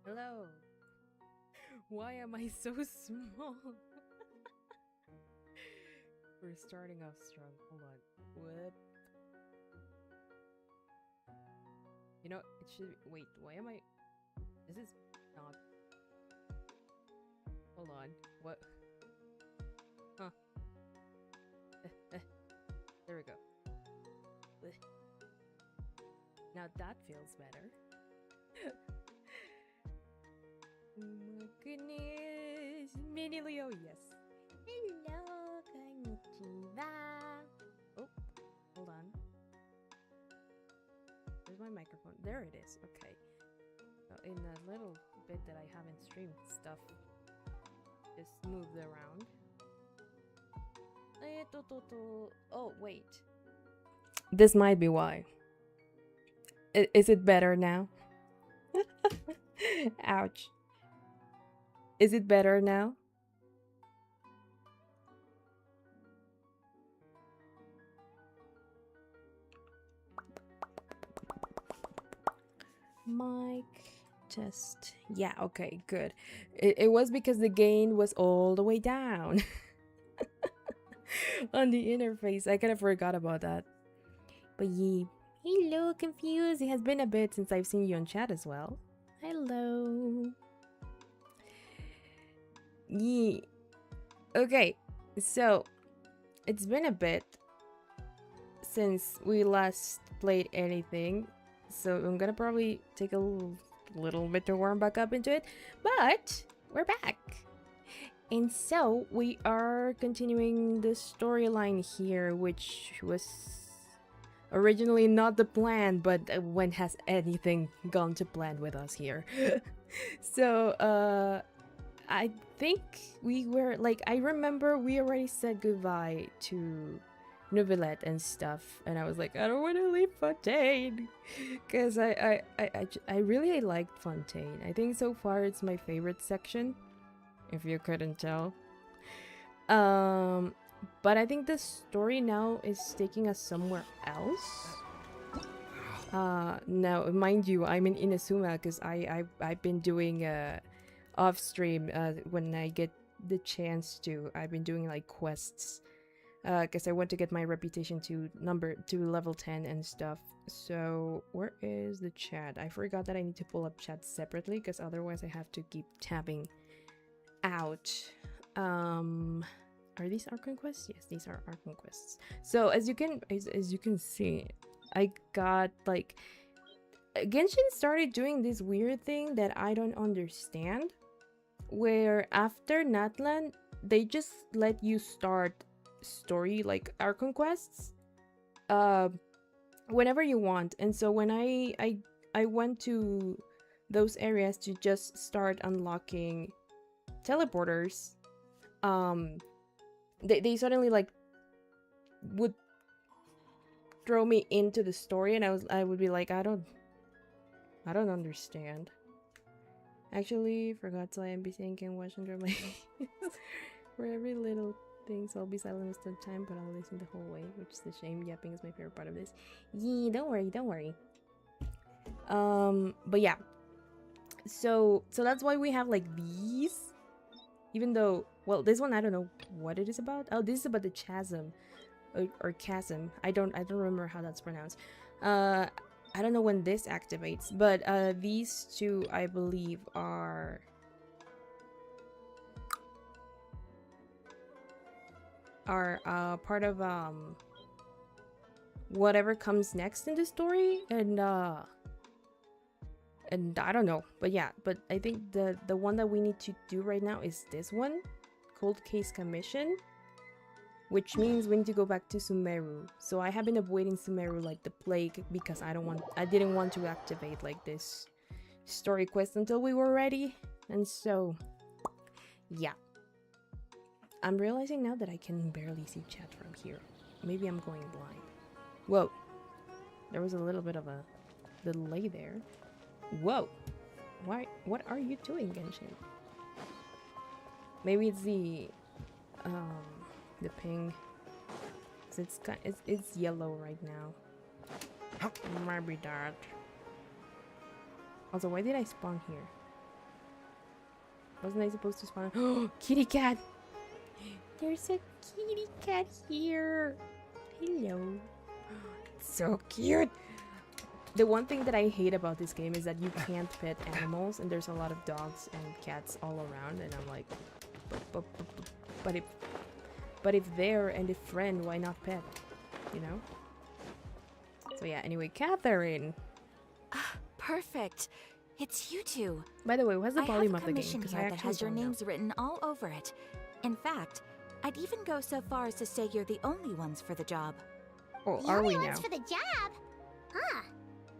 Hello. Why am I so small? We're starting off strong. Hold on. What? You know, it should. Wait, why am I. This is not. Hold on. What? Huh. There we go. Now that feels better. Oh my goodness. Mini Leo, yes. Hello, konnichiwa. Oh, hold on. Where's my microphone? There it is. Okay. So in the little bit that I haven't streamed, stuff just moved around. Oh, wait. This might be why. Is it better now? Ouch. Is it better now? Mic test. Yeah, okay, good. It was because the gain was all the way down on the interface. I kind of forgot about that. But yeah. Hello, confused. It has been a bit since I've seen you on chat as well. Hello. Yeah. Okay, so it's been a bit since we last played anything, so I'm gonna probably take a little bit to warm back up into it, but we're back. And so we are continuing the storyline here, which was originally not the plan, but when has anything gone to plan with us here? So I think we were like, I remember we already said goodbye to Novelette and stuff, and I was like, I don't want to leave Fontaine, because I really liked Fontaine. I think so far it's my favorite section, if you couldn't tell. But I think the story now is taking us somewhere else. Now, mind you, I'm in Inazuma because I've been doing off stream when I get the chance to. I've been doing like quests because I want to get my reputation to level 10 and stuff. So where is the chat? I forgot that I need to pull up chat separately, because otherwise I have to keep tabbing out. Are these Archon Quests? Yes, these are Archon Quests. So as you can see, I got like Genshin started doing this weird thing that I don't understand, where after Natlan they just let you start story like Archon Quests whenever you want. And so when I went to those areas to just start unlocking teleporters, they suddenly like would throw me into the story, and I would be like, I don't understand. Actually, forgot to NPC can watch and draw my for every little thing, so I'll be silent most of the time, but I'll listen the whole way, which is a shame. Yapping is my favorite part of this. Yeah, don't worry. But yeah. So that's why we have like these. Even though, well, this one I don't know what it is about. Oh, this is about the chasm, or chasm. I don't remember how that's pronounced. I don't know when this activates, but these two I believe are part of whatever comes next in the story, and I don't know, but yeah, but I think the one that we need to do right now is this one, Cold Case Commission, which means we need to go back to Sumeru. So I have been avoiding Sumeru like the plague, because I didn't want to activate like this story quest until we were ready. And so yeah, I'm realizing now that I can barely see chat from here. Maybe I'm going blind. Whoa, there was a little bit of a delay there. Whoa, what are you doing, Genshin? Maybe it's the ping, it's yellow right now. Maybe that. Also, why did I spawn here? Wasn't I supposed to spawn? Oh, kitty cat! There's a kitty cat here. Hello. So cute. The one thing that I hate about this game is that you can't pet animals, and there's a lot of dogs and cats all around, and I'm like, but if they're and a friend, why not pet? You know? So yeah, anyway, Catherine. Perfect. It's you two. By the way, what's the volume of the game? I have a commission here that has your names written all over it. In fact, I'd even go so far as to say you're the only ones for the job. Oh, are we now? The only ones for the job? Huh.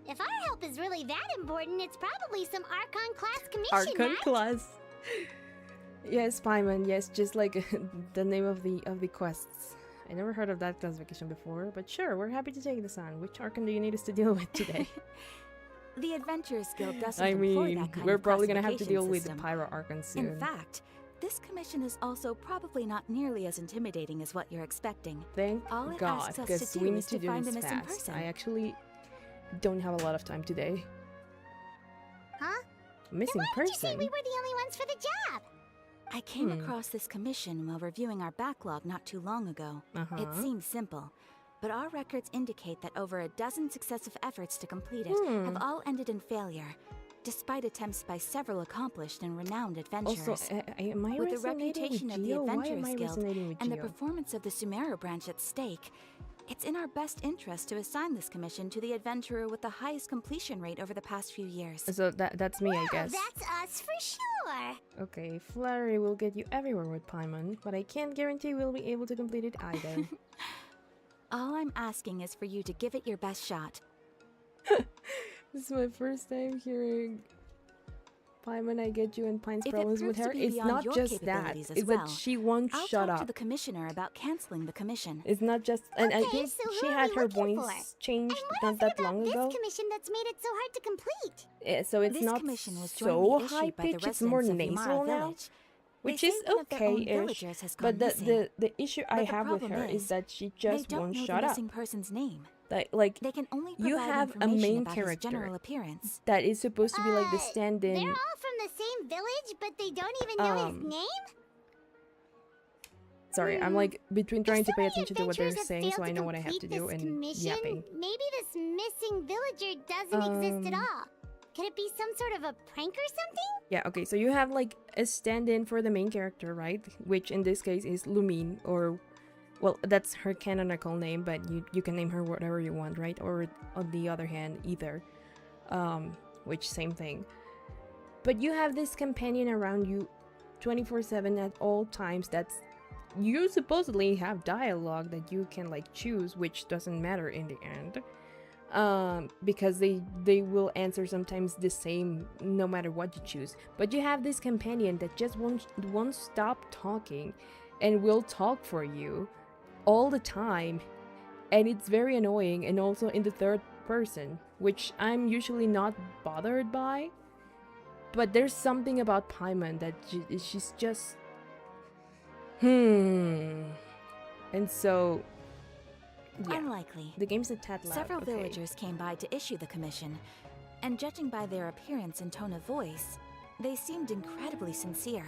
If our help is really that important, it's probably some Archon class commission, Archon class. Yes, Paimon. Yes, just like the name of the quests. I never heard of that classification before, but sure, we're happy to take this on. Which Archon do you need us to deal with today? The Adventurers Guild doesn't I employ mean, that kind we're of probably gonna have to deal classification with the system. Pyro Archon soon. In fact, this commission is also probably not nearly as intimidating as what you're expecting. Thank All it God, asks us because to we do need is to do find this the missing fast. person. I actually don't have a lot of time today. Huh? Missing Why did you say person? we were the only ones for the job? I came across this commission while reviewing our backlog not too long ago. It seems simple, but our records indicate that over a dozen successive efforts to complete it have all ended in failure, despite attempts by several accomplished and renowned adventurers. Also, am I With the resonating reputation with of the Geo? Why am Adventurers I Guild resonating with and the Geo? performance of the Sumeru branch at stake, it's in our best interest to assign this commission to the adventurer with the highest completion rate over the past few years. So that's me, I guess. That's us for sure. Okay, Flurry will get you everywhere with Paimon, but I can't guarantee we'll be able to complete it either. All I'm asking is for you to give it your best shot. This is my first time hearing Paimon, I get you, and Pine's If it problems with proves her. to be It's beyond not your just that. capabilities as It's well, that she won't I'll shut talk to up. the commissioner about canceling the commission. It's not just, and I Okay, think so she who are had we her looking voice for? changed And what not is that it about long this ago. commission that's made it so hard to complete? So it's This not commission was so jointly issued high by the pitched. It's more residents of nasal Yamara now, Village. which They is say one of their own okay-ish. villagers has But gone missing. the issue I But the have with problem her is that she They just don't won't know shut the up. missing person's name. Like They can only you provide have a information main about his character general appearance. that is supposed to be like the stand-in. They're all from the same village, but they don't even know his name? Sorry, I'm like between trying to pay If so attention to many what they're adventurers have saying so failed I know what I have complete to do this and commission, yapping. maybe this missing villager doesn't exist at all. Could it be some sort of a prank or something? Yeah, okay, so you have like a stand-in for the main character, right? Which in this case is Lumine, or... Well, that's her canonical name, but you can name her whatever you want, right? Or on the other hand, either. Which, same thing. But you have this companion around you 24/7 at all times that's... You supposedly have dialogue that you can like choose, which doesn't matter in the end. Because they will answer sometimes the same no matter what you choose. But you have this companion that just won't stop talking and will talk for you all the time, and it's very annoying, and also in the third person, which I'm usually not bothered by. But there's something about Paimon that she's just... And so... Yeah. Unlikely. The game's a tad loud. Several okay. villagers came by to issue the commission, and judging by their appearance and tone of voice, they seemed incredibly sincere.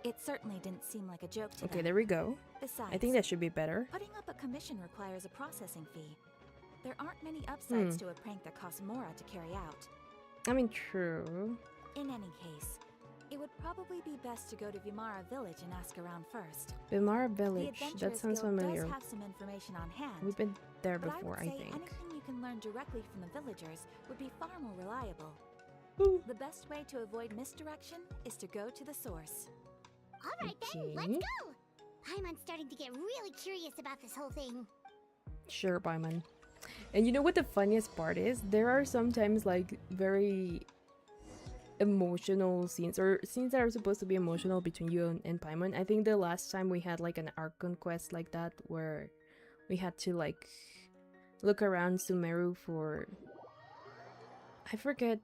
It certainly didn't seem like a joke to them. Okay, there we go. Besides, I think that should be better. putting up a commission requires a processing fee. There aren't many upsides to a prank that costs Mora to carry out. I mean, true. In any case, it would probably be best to go to Vimara Village and ask around first. Vimara The Village, Adventurers that sounds Guild familiar. does have some information on hand. We've been there but before, I I would say think. anything you can learn directly from the villagers would be far more reliable. Ooh. The best way to avoid misdirection is to go to the source. Alright then, let's go! Paimon's starting to get really curious about this whole thing. Sure, Paimon. And you know what the funniest part is? There are sometimes like very emotional scenes, or scenes that are supposed to be emotional between you and Paimon. I think the last time we had like an Archon Quest like that, where we had to like look around Sumeru for... I forget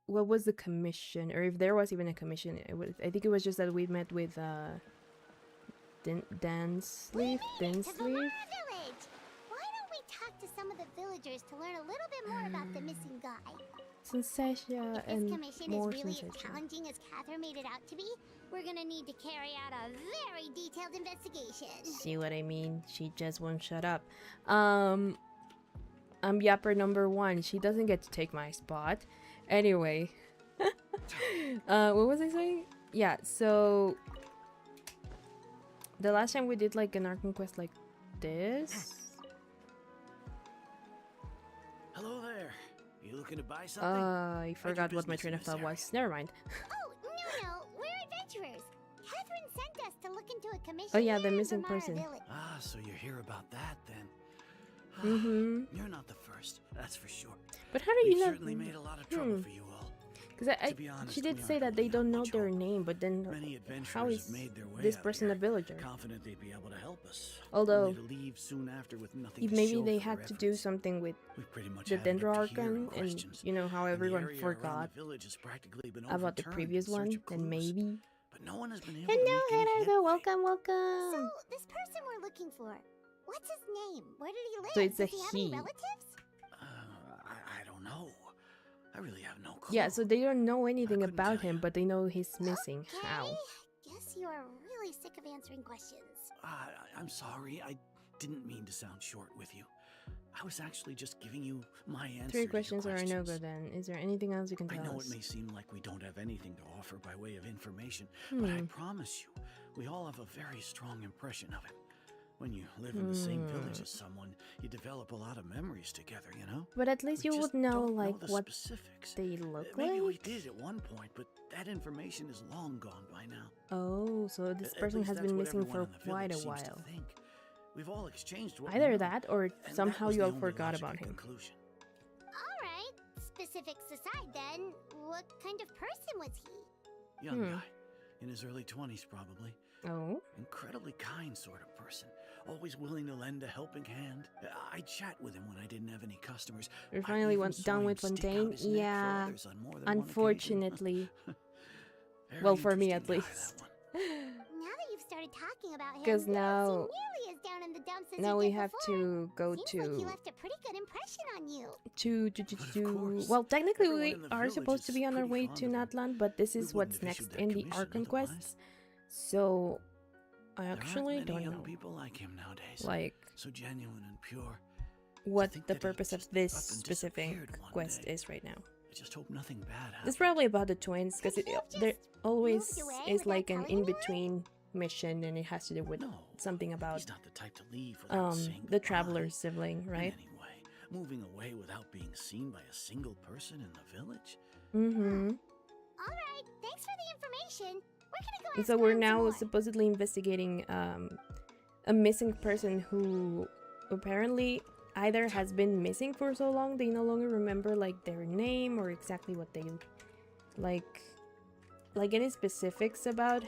what was the commission, or if there was even a commission. I think it was just that we met with Dansleaf. Village! Why don't we talk to some of the villagers to learn a little bit more about the missing guy? Sensatia If and this commission more is really Sensatia. as challenging as Catherine made it out to be, we're gonna need to carry out a very detailed investigation. See what I mean? She just won't shut up. I'm Yapper number 1. She doesn't get to take my spot. Anyway. What was I saying? Yeah, so... The last time we did like an Archon Quest like this... Hello there. You looking to buy something? I forgot what my train of thought was. Never mind. Oh, no, we're adventurers. Catherine sent us to look into a commission. Oh yeah, the here in missing Vimara person. Village. Ah, so you're here about that then. You're not the first, that's for sure. But how do We've you know? certainly made a lot of trouble for you all. Because To be honest, she did we say aren't that they holding don't out know much their hope. name, but then Many how adventurers is have made their way this out person here, a villager? confident they'd be able to help us. Although, only to leave soon after with nothing if to maybe show they for had their to do efforts. something with We've pretty much the had it Dendro up to here Archon, in and questions. you know how And the everyone area around forgot the village has practically been about the overturned previous in search one, of then clues. maybe. But no one has been able to Hello, make any Gerardo, headway. welcome, So, welcome. this person we're looking for, what's his name? Where did he live? So it's a Does he have any he. relatives? I don't know. I really have no clue. Yeah, so they don't know anything couldn't about tell him, you. but they know he's missing. Okay. How? Guess you are really sick of answering questions. I'm sorry. I didn't mean to sound short with you. I was actually just giving you my answer. 3 to questions your are a questions. no-go then. Is there anything else you can I tell know us? it may seem like we don't have anything to offer by way of information, but I promise you, we all have a very strong impression of him. When you live in the same village as someone, you develop a lot of memories together, you know? But at least We you just would know don't like the what specifics. they look Maybe we like. did at one point, but that information is long gone by now. Oh, so this At person least has that's been what missing for everyone in the quite a village seems to while. think. We've all exchanged what we Either know, that, or and that somehow was you the all only forgot logical about him. conclusion. Alright, specifics aside then, what kind of person was he? Young guy, in his early 20s probably. Oh, Incredibly kind sort of person, always willing to lend a helping hand. I'd chat with him when I didn't have any customers. we I finally even went saw done him with stick out Fontaine. his neck for Yeah, others on more than one occasion. unfortunately. Very Well, for me interesting at guy, least. that one. Now that you've started talking about him, 'Cause he doesn't now- seem nearly as down in the dumps as Now he we did have before. to go Seems to like he left a pretty good impression on you. But of course, well, technically everyone we in the are village supposed to is be on our pretty way fond to of him. Natlan, but this We is wouldn't what's have issued next that in the commission Archon otherwise. quests. So I actually there aren't many don't young know. people like him nowadays. Like, so genuine and pure. what think the that he purpose of just this up and specific disappeared one quest day. is right now. I just hope nothing bad happens. It's probably about the twins, because Could he have there just always moved away is without like an telling anyone? in-between mission, and it has to do with No, something about he's not the type to leave without saying the goodbye. traveler's sibling, And right? anyway, moving away without being seen by a single person in the village. Mm-hmm. All right, thanks for the information. We're gonna go And ask so we're around some now more. supposedly investigating a missing person who apparently either has been missing for so long they no longer remember like their name or exactly what they like any specifics about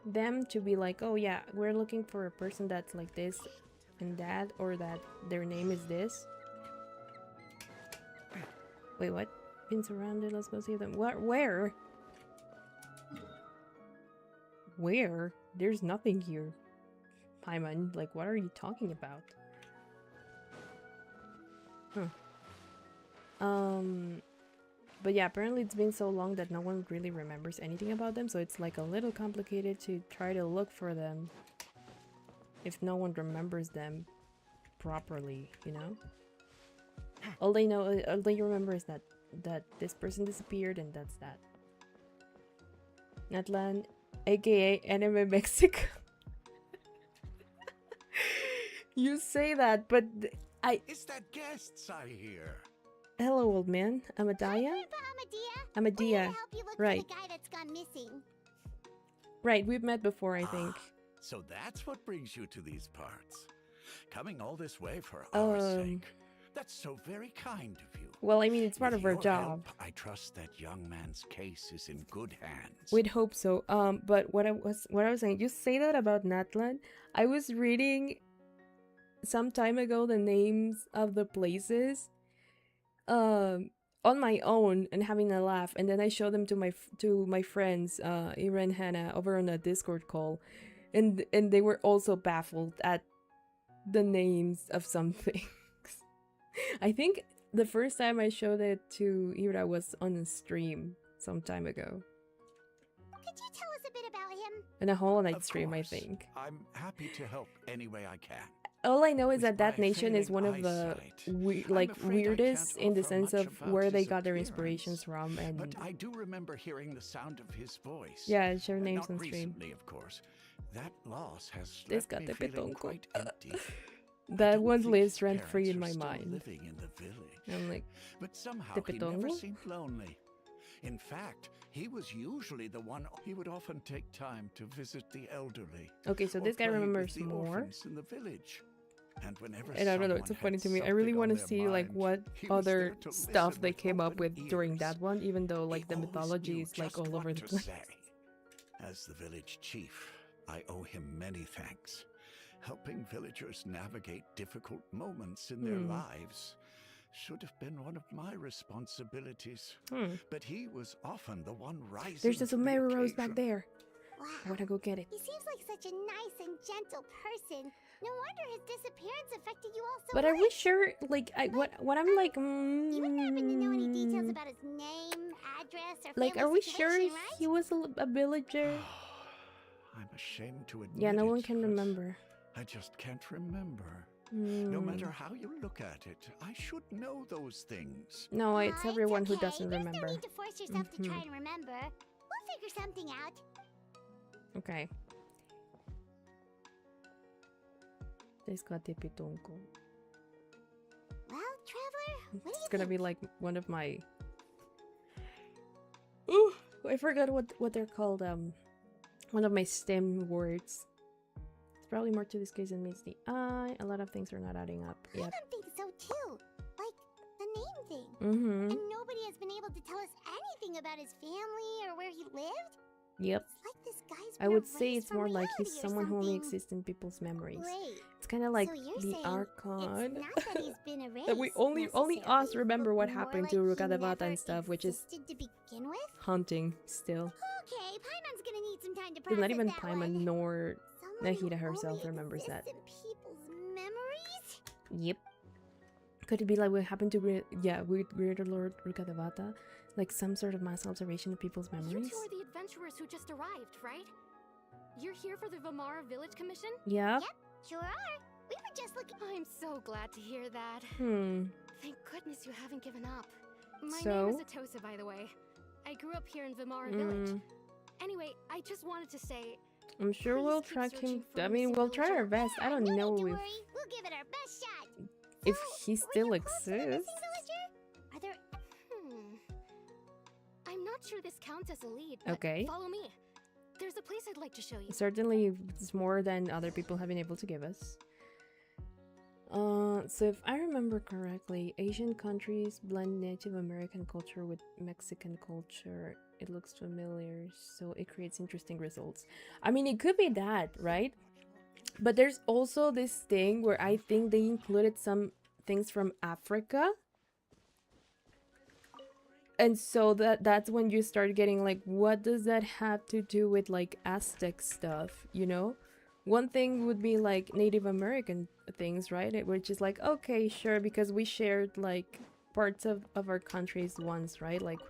them, to be like, oh yeah, we're looking for a person that's like this and that, or that their name is this. Wait, what? Been surrounded, let's go see them. What? Where? There's nothing here. Paimon, like, what are you talking about? But yeah, apparently it's been so long that no one really remembers anything about them, so it's like a little complicated to try to look for them if no one remembers them properly, you know? All they remember is that this person disappeared, and that's that. Natlan, aka Anime Mexico. You say that, but Is that guests I hear? Hello, old man. Amadaya? We're here Amadea. to help you look Right. for the guy that's gone missing. Right, we've met before, I think. So that's what brings you to these parts. Coming all this way for our sake. That's so very kind of you. Well, I mean, it's part With of our your job. help, I trust that young man's case is in good hands. We'd hope so. But what I was saying, you say that about Natlan. I was reading some time ago the names of the places on my own and having a laugh, and then I showed them to my friends Ira and Hannah over on a Discord call, and they were also baffled at the names of some things. I think the first time I showed it to Ira was on a stream some time ago. Could you tell us a bit about him? In a Hollow Knight Of stream, I course. think. I'm happy to help any way I can. All I know is With that my nation is one of failing the eyesight, I'm afraid I weirdest can't in the offer sense much of about where they his got their appearance. inspirations from, and But I do remember hearing the sound of his voice. yeah, share names Not on stream. recently, of course. That loss has This left me got feeling Tepetonko. quite empty. I That don't one think lives his rent free in parents my are still mind. living in the village. I'm like, But somehow he never Tepetongo? seemed lonely. In fact, he was usually the one. He would often take time to visit the elderly. okay, so or this guy play with remembers the more. orphans in the village. And whenever And I don't know, it's so someone funny had to me. I something really on want to their see like mind, what he was other there to stuff listen they with came up open with during ears. that one, even though like the He always mythology knew is like just all what over the to place. say. As the village chief, I owe him many thanks. Helping villagers navigate difficult moments in their lives should have been one of my responsibilities. But he was often the one rising. There's a to the Sumeru rose back occasion. there. I Wow. want to go get it. He seems like such a nice and gentle person. No wonder his disappearance affected you all so But are much. we sure? Like, what I'm like, You wouldn't happen to know any details about his name, address, or like, family are we sure situation, right? he was a villager? I'm ashamed to admit Yeah, no it, one can but remember. I just can't remember. No Hmm. matter how you look at it, I should know those things. No, it's everyone who okay. doesn't There's remember. no need to force yourself to try Mhm. and remember. We'll figure something out. Okay. This got Tepetonko. Well, Traveler, what do It's you gonna think? be like one of my. Ooh, I forgot what they're called. One of my STEM words. It's probably more to this case than meets the eye. A lot of things are not adding up. I Yep. don't think so too. Like the name thing. Mm-hmm. And nobody has been able to tell us anything about his family or where he lived. Yep. It's like this guy's I been would say erased it's from more like he's reality or someone who only something. exists in people's memories. Great. It's kind of like So you're the saying Archon. It's not that he's been erased. That we only us necessarily, remember but what more happened like to he Rukadevata never and stuff, which is existed to begin with. hunting still. Okay, Paimon's gonna need some time to But process not even that Paimon one. nor Someone who Nahida herself only remembers that. exists in people's memories? Yep. Could it be like what happened to Weird Lord Rukadevata? Like some sort of mass observation of people's You memories? two are the adventurers who just arrived, right? You're here for the Vamara Village Commission? Yeah. Yep, sure are. We were just looking. I'm so glad to hear that. Thank goodness you haven't given up. My name is Atosa, by the way. I grew up here in Vamara Village. Anyway, I just wanted to say... I'm sure we'll track him. I mean, we'll try our best. I don't know Don't if... worry. We'll give it our best shot. If So, he still exists. Are there... I'm not sure this counts as a lead, but Okay. follow me. There's a place I'd like to show you. Certainly, it's more than other people have been able to give us. So if I remember correctly, Asian countries blend Native American culture with Mexican culture. It looks familiar, so it creates interesting results. I mean, it could be that, right? But there's also this thing where I think they included some things from Africa. And so that's when you start getting like, what does that have to do with like Aztec stuff, you know? One thing would be like Native American things, right? Which is like, okay, sure, because we shared like parts of our countries once, right? Like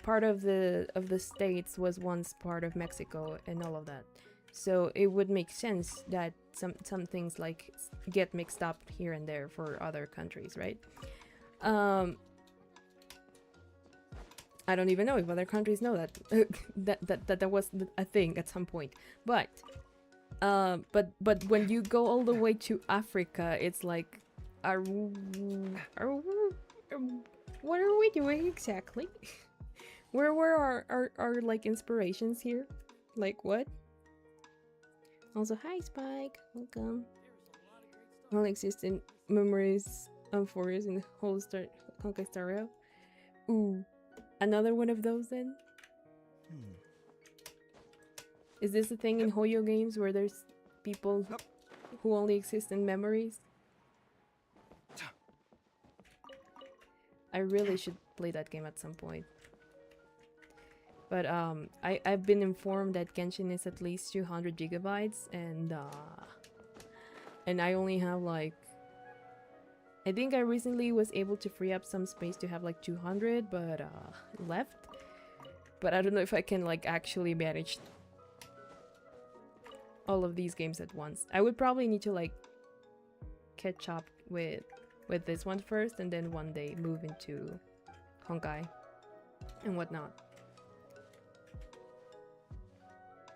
part of the states was once part of Mexico and all of that. So it would make sense that some things like get mixed up here and there for other countries, right? I don't even know if other countries know that that was a thing at some point. But when you go all the way to Africa, it's like, what are we doing exactly? Where were our like inspirations here? Like what? Also, hi Spike, welcome. All existing memories and forests in the whole Conquistario. Ooh. Another one of those then? Is this a thing in Hoyo games where there's people who only exist in memories? I really should play that game at some point. But I've been informed that Genshin is at least 200 gigabytes and I only have like, I think I recently was able to free up some space to have like 200, but left. But I don't know if I can like actually manage all of these games at once. I would probably need to like catch up with this one first, and then one day move into Honkai and whatnot.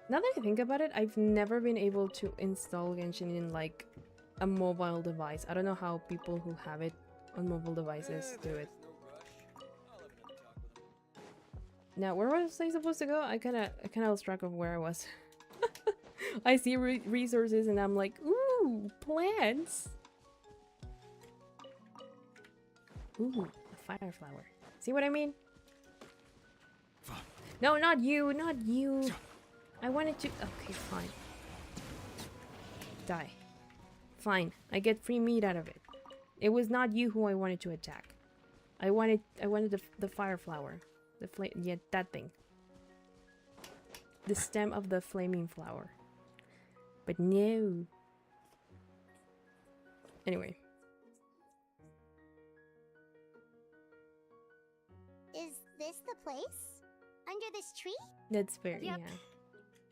Now that I think about it, I've never been able to install Genshin in like a mobile device. I don't know how people who have it on mobile devices do it. Now, where was I supposed to go? I kind of lost track of where I was. I see resources and I'm like, ooh, plants. Ooh, a fire flower. See what I mean? No, not you, not you. I wanted to. Okay, fine. Die. Fine, I get free meat out of it. It was not you who I wanted to attack. I wanted the fire flower. Yeah, that thing. The stem of the flaming flower. But no. Anyway. Is this the place? Under this tree? That's fair, Yep. yeah.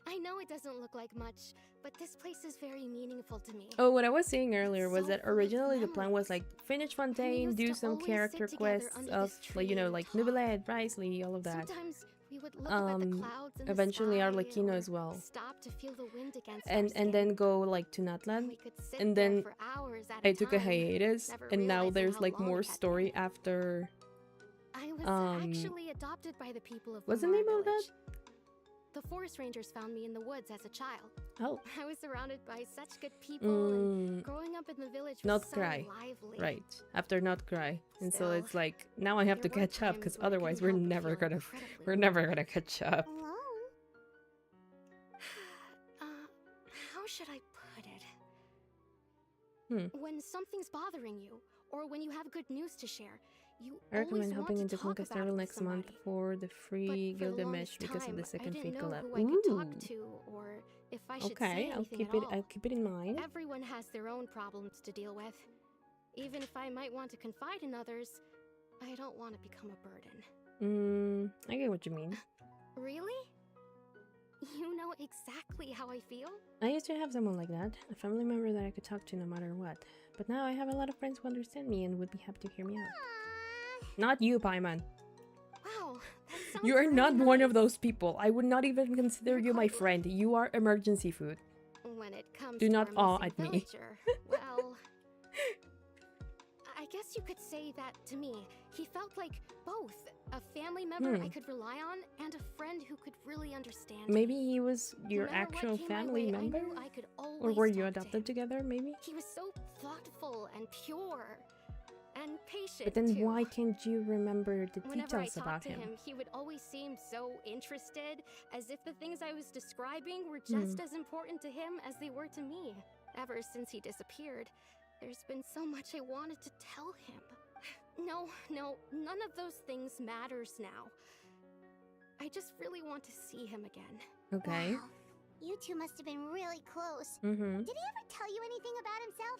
I know it doesn't look like much, but this place is very meaningful to me. Oh, what I was saying earlier was So that full of originally the plan was like memories. finish Fontaine, used do to some always character sit together quests under of this like, you tree know, and like talk. Nubeled, Risley, all of that. Sometimes we would look up at the clouds in Eventually the sky, Arlecchino or as well. Stop to feel the wind against our And skin. then go like to And Natlan. we could sit And there then for hours at I took a time, hiatus, never and now realizing there's how like long more it had story been. after. I was actually adopted by the people of What's the Vamara name of that? Village. The forest rangers found me in the woods as a child. Oh. I was surrounded by such good people, and growing up in the village was Not so cry. lively. Right. After Not Cry. And so Still, it's like now I have to there were catch up because times when I otherwise couldn't we're help but never feel gonna incredibly catch up. Alone? How should I put it? Hmm. When something's bothering you, or when you have good news to share, you I recommend always hopping want into to talk about it Conquistador with next month somebody. for the free But for the Gilded Mesh longest because of time, the second I Fate didn't know collab. who I could talk Ooh. to, or if I should say Okay, I'll anything keep at it. all. I'll keep it in mind. Everyone has their own problems to deal with. Even if I might want to confide in others, I don't want to become a burden. I get what you mean. Really? You know know exactly how I feel? I used to have someone like that, a family member that I could talk to no matter what. But now I have a lot of friends who understand me and would be happy to hear me out. Aww. Not you, Paimon. Wow, that sounds You are really not one nice. of those people. I would not even consider You're you my quite friend. You are emergency food. When it comes Do to not our awe missing at me. villager, well, I guess you could say that to me. He felt like both a family member I could rely on and a friend who could really understand me. Maybe he was your No matter what actual came my family way, member? I knew I could Or always were you talk to adopted him. together, maybe? He was so thoughtful and pure and patient. But then too. why can't you remember the Whenever I details talked about to him? he would always seem so interested, as if the things I was describing were just as important to him as they were to me. Ever since he disappeared, there's been so much I wanted to tell him. No, none of those things matters now. I just really want to see him again. Okay. Wow. You two must have been really close. Mm-hmm. Did he ever tell you anything about himself?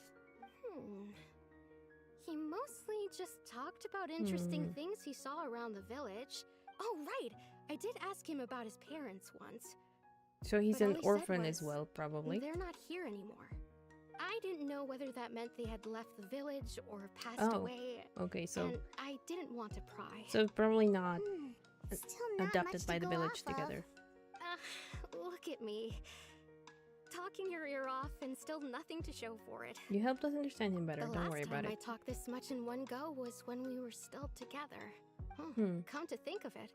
He mostly just talked about interesting things he saw around the village. Oh, right! I did ask him about his parents once. So he's But all an he said orphan as was, well, probably. They're not here anymore. I didn't know whether that meant they had left the village or passed away. Okay, so And I didn't want to pry. so probably not Still not adopted much by to the go village off of. together. Look at me. Talking your ear off and still nothing to show for it. You helped us understand him better. The Don't last worry about time I it. talked this much in one go was when we were still together. Come to think of it,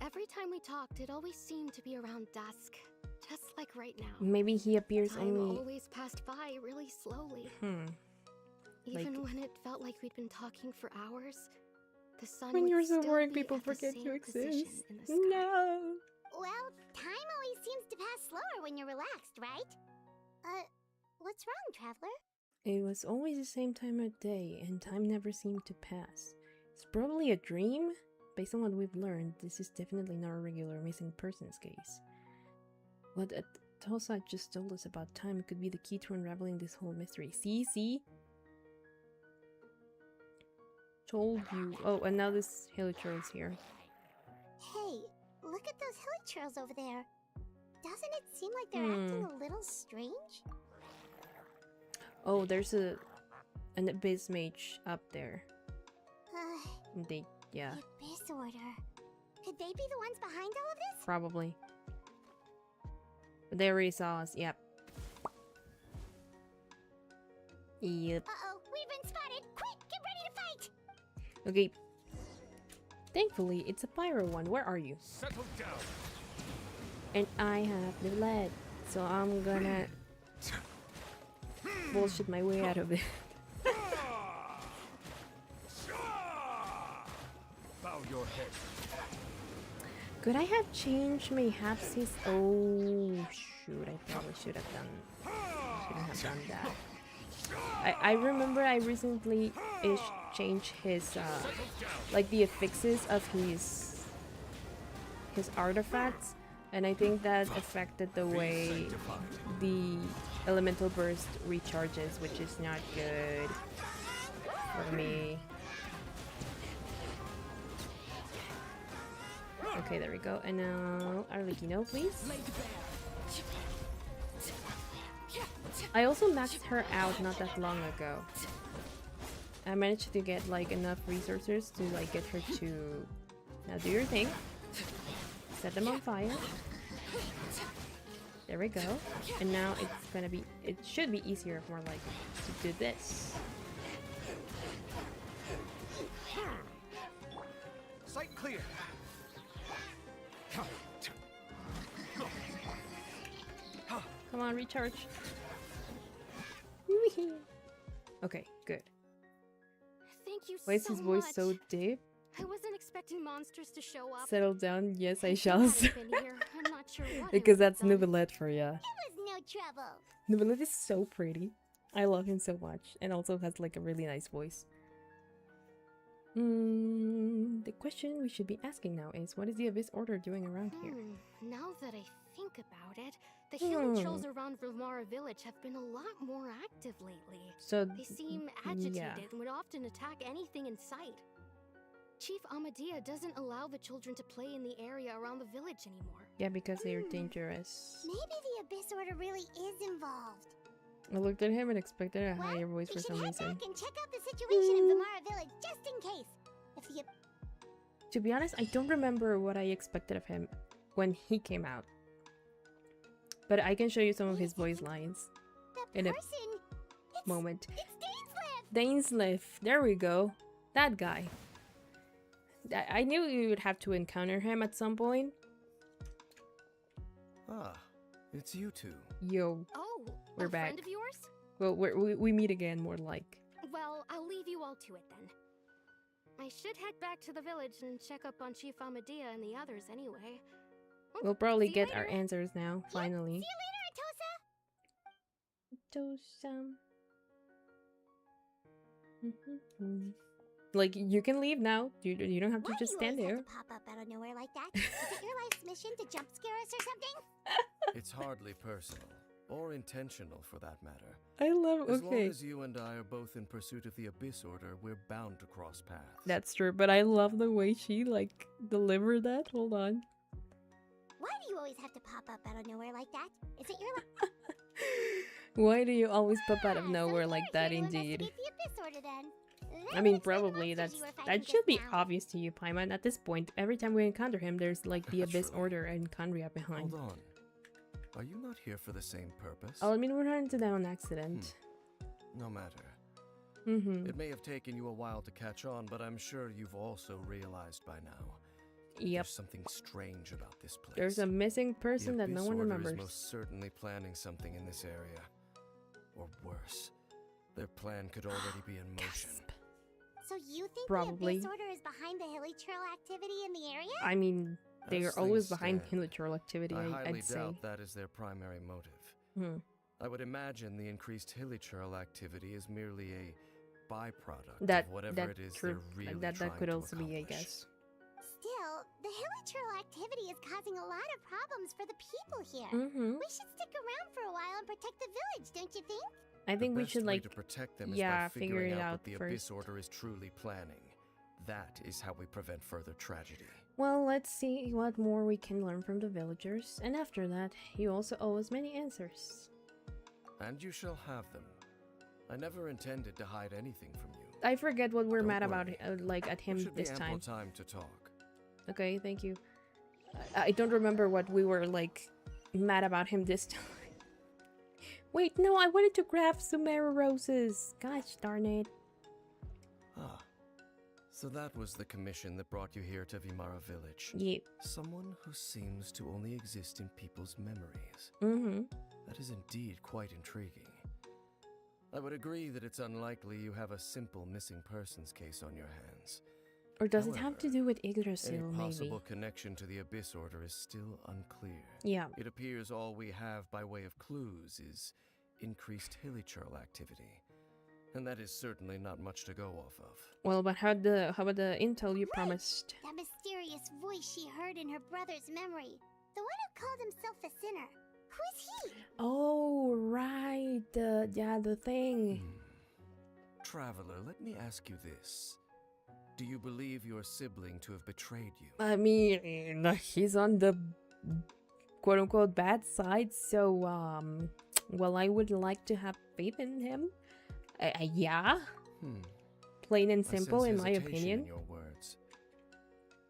every time we talked, it always seemed to be around dusk. Just like right now. Maybe he appears Time only. always passed by really slowly. Even when it felt like we'd been talking for hours, the sun When would you're so still worried, be people at the forget you same exist. position in the sky. No. Well, time always seems to pass slower when you're relaxed, right? What's wrong, Traveler? It was always the same time of day, and time never seemed to pass. It's probably a dream? Based on what we've learned, this is definitely not a regular missing persons case. What Tosa just told us about time could be the key to unraveling this whole mystery. See? Told you. Oh, and now this hilichurl's here. Hey, look at those hilichurls over there. Doesn't it seem like they're acting a little strange? Oh, there's an abyss mage up there. Yeah. The Abyss Order. Could they be the ones behind all of this? Probably. But they already saw us, yep. Yep. Uh-oh, we've been spotted! Quick, get ready to fight! Okay. Thankfully, it's a pyro one. Where are you? Settle down. And I have the lead, so I'm gonna bullshit my way out of it. Bow your head. Could I have changed my hapsis? Oh shoot! I probably shouldn't have done that. I remember I recently changed his like the affixes of his artifacts, and I think that affected the way the elemental burst recharges, which is not good for me. Okay, there we go. And now Arlecchino, please. I also maxed her out not that long ago. I managed to get like enough resources to like get her to now do your thing. Set them on fire. There we go. And now it's gonna be, it should be easier more like to do this. Sight clear. Come on, recharge. Okay, good. Thank you Why is so his voice much. so deep? I wasn't expecting monsters to show up. Settle down. Yes, I If shall. you hadn't been here, I'm not sure what I Because would have that's done. Nubilet for ya. It was no trouble. Nubilet is so pretty. I love him so much, and also has like a really nice voice. The question we should be asking now is, what is the Abyss Order doing around here? Now that I think about it, the healing trolls around Vilmara village have been a lot more active lately. So They seem agitated and would often attack anything in sight. Chief Amadea doesn't allow the children to play in the area around the village anymore. Yeah, because they're dangerous. Maybe the Abyss Order really is involved. I looked at him and expected a higher voice for some We should reason. head back and check out the situation in Vimara Village just in case. If the To be honest, I don't remember what I expected of him when he came out. But I can show you some of his voice lines in a moment. It's Dainsleif! Dainsleif, there we go. That guy. I knew you would have to encounter him at some point. Ah, it's you two. Yo, Oh, we're a back. friend of yours? Well, we meet again, more like. Well, I'll leave you all to it then. I should head back to the village and check up on Chief Amadea and the others anyway. We'll probably See you get later. our answers now, finally. See you later, Tosa. Like, you can leave now. You don't have to Why just do you stand always there. have to pop up out of nowhere like that? Is it your life's mission to jump scare us or something? It's hardly personal, or intentional for that matter. I love. As long Okay, as you and I are both in pursuit of the Abyss Order, we're bound to cross paths. that's true. But I love the way she like delivered that. Hold on. Why do you always have to pop up out of nowhere like that? Is it your Why do you always pop out of So nowhere you're like here that? to Indeed. investigate the Abyss Order then. I mean, probably that should be obvious to you, Paimon. At this point, every time we encounter him, there's like the Abyss Naturally. Order and Kandria behind. Hold on. Are you not here for the same purpose? Oh, I mean, we ran into that on accident. No matter. Mm-hmm. It may have taken you a while to catch on, but I'm sure you've also realized by now. Yep. There's something strange about this place. There's a missing person The that no Abyss one Order remembers. is most certainly planning something in this area. Or worse, their plan could already be in motion. So you think Probably. the Abyss Order is behind the hilly trail activity in the area? I mean, they As are always things behind stand, Hilichurl activity, I highly I'd say. doubt that is their primary motive. Hmm. I would imagine the increased Hilichurl activity is merely a byproduct That of whatever that it is true. they're really That trying could to also be, I accomplish. guess. Still, the hilly trail activity is causing a lot of problems for the people here. Mm-hmm. We should stick around for a while and protect the village, don't you think? I think The we best should way like. to protect them is yeah, by figure figuring it out out what the first. Abyss Order is truly planning. That is how we prevent further tragedy. Well, let's see what more we can learn from the villagers, and after that, you also owe us many answers. And you shall have them. I never intended to hide anything from you. I forget what we're Don't mad about, worry. like at him There should this be time. ample time to talk. Okay, thank you. I don't remember what we were like mad about him this time. Wait, no, I wanted to grab Sumeru roses. Gosh darn it. Ah. So that was the commission that brought you here to Vimara Village. Yep. Someone who seems to only exist in people's memories. Mm-hmm. That is indeed quite intriguing. I would agree that it's unlikely you have a simple missing persons case on your hands. Or does it have to However, do with Any Yggdrasil, maybe? possible connection to the Abyss Order is still unclear. Yeah. It appears all we have by way of clues is increased Hilichurl activity. And that is certainly not much to go off of. Well, but how about the intel you promised? That mysterious voice she heard in her brother's memory. The one who called himself a sinner. Who is he? Oh, right. The thing. Traveler, let me ask you this. Do you believe your sibling to have betrayed you? I mean, he's on the quote-unquote bad side, so, well, I would like to have faith in him. Yeah. Plain and I simple, sense in my hesitation opinion. in your words.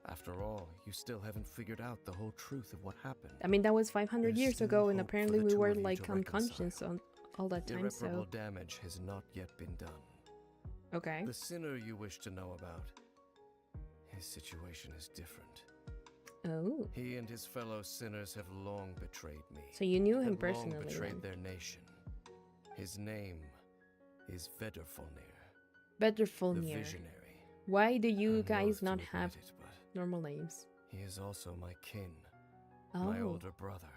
After all, you still haven't figured out the whole truth of what happened. I mean, that was 500 There's years still ago, and hope for apparently the we two were, of you like, to unconscious reconcile. all that time, Irreparable so... damage has not yet been done. Okay. The sinner you wish to know about, his situation is different. Oh. He and his fellow sinners have long betrayed me. So you knew him have long personally, betrayed then. their nation. His name is Vedrfolnir, the Bedrfolnir. Visionary. Why do you I'm guys loath to not admit have it, but normal names? he is also my kin, Oh. my older brother.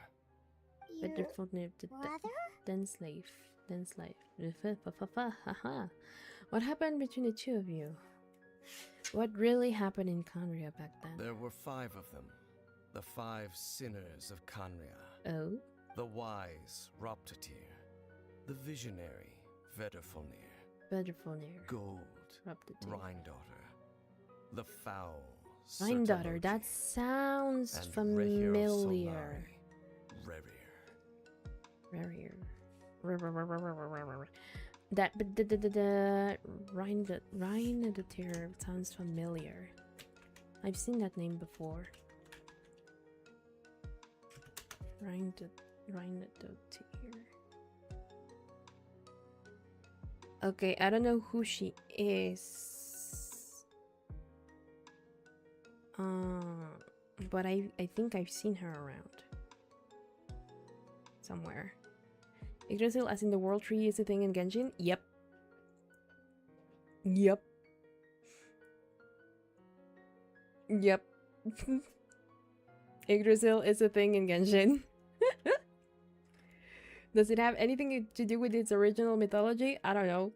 Your Bedrfolnir, brother? then slave. Haha. What happened between the two of you? What really happened in Kandria back then? There were 5 of them, the 5 sinners of Kandria. Oh? The wise Roptatir, the visionary Vedrfolnir, Bedrfolnir. Gold Raptor. Rhine Daughter, the foul Granddaughter, that sounds familiar. That the Rhine sounds familiar. I've seen that name before. Rhine Okay, I don't know who she is. But I think I've seen her around. Somewhere. Yggdrasil as in the world tree is a thing in Genshin? Yep. Yep. Yep. Yggdrasil is a thing in Genshin. Does it have anything to do with its original mythology? I don't know.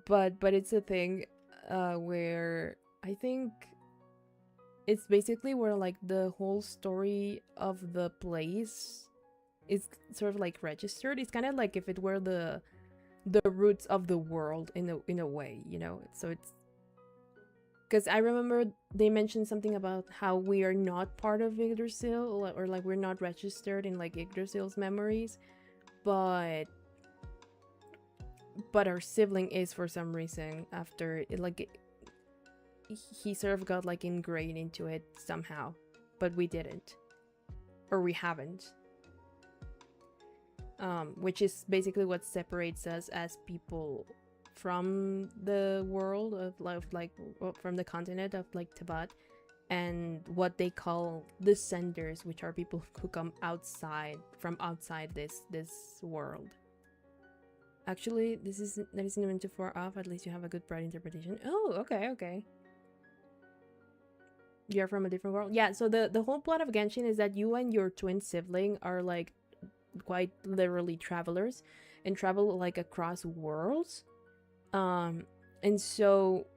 But it's a thing where I think it's basically where like the whole story of the place is sort of like registered. It's kind of like if it were the roots of the world in a way, you know. So it's because I remember they mentioned something about how we are not part of Yggdrasil, or like we're not registered in like Yggdrasil's memories, but our sibling is for some reason. After it, like he sort of got like ingrained into it somehow, but we didn't, or we haven't. Which is basically what separates us as people from the world of like from the continent of like Teyvat, and what they call the senders, which are people who come from outside this world. Actually, that isn't even too far off. At least you have a good broad interpretation. Oh, okay. You're from a different world. Yeah, so the whole plot of Genshin is that you and your twin sibling are like quite literally travelers and travel like across worlds. And so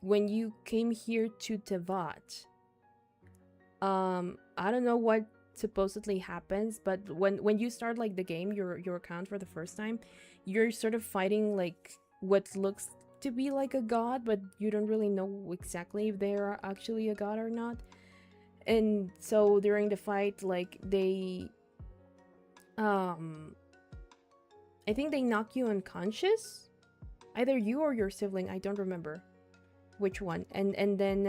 when you came here to Teyvat, I don't know what supposedly happens, but when you start like the game, your account for the first time, you're sort of fighting like what looks to be like a god, but you don't really know exactly if they are actually a god or not. And so during the fight, like they I think they knock you unconscious, either you or your sibling, I don't remember which one, and then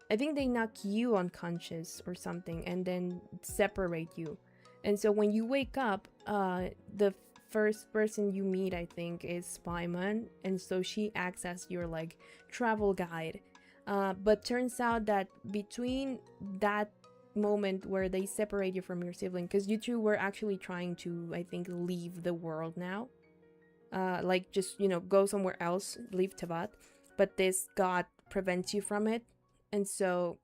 I think they knock you unconscious or something and then separate you. And so when you wake up, the first person you meet, I think, is Paimon, and so she acts as your like travel guide. But turns out that between that moment where they separate you from your sibling, because you two were actually trying to, I think, leave the world now, like just, you know, go somewhere else, leave Teyvat, but this god prevents you from it. And so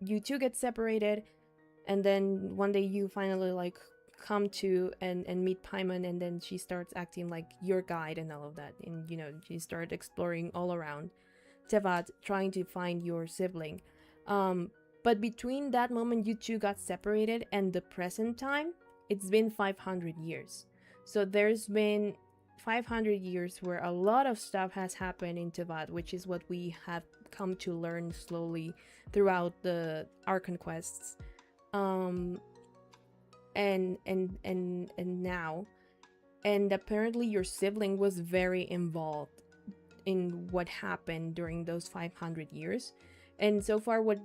you two get separated, and then one day you finally like come to and meet Paimon, and then she starts acting like your guide and all of that, and you know, she started exploring all around Teyvat trying to find your sibling. But between that moment you two got separated and the present time, it's been 500 years. So there's been 500 years where a lot of stuff has happened in Teyvat, which is what we have come to learn slowly throughout the Archon quests. And now, and apparently your sibling was very involved in what happened during those 500 years. And so far what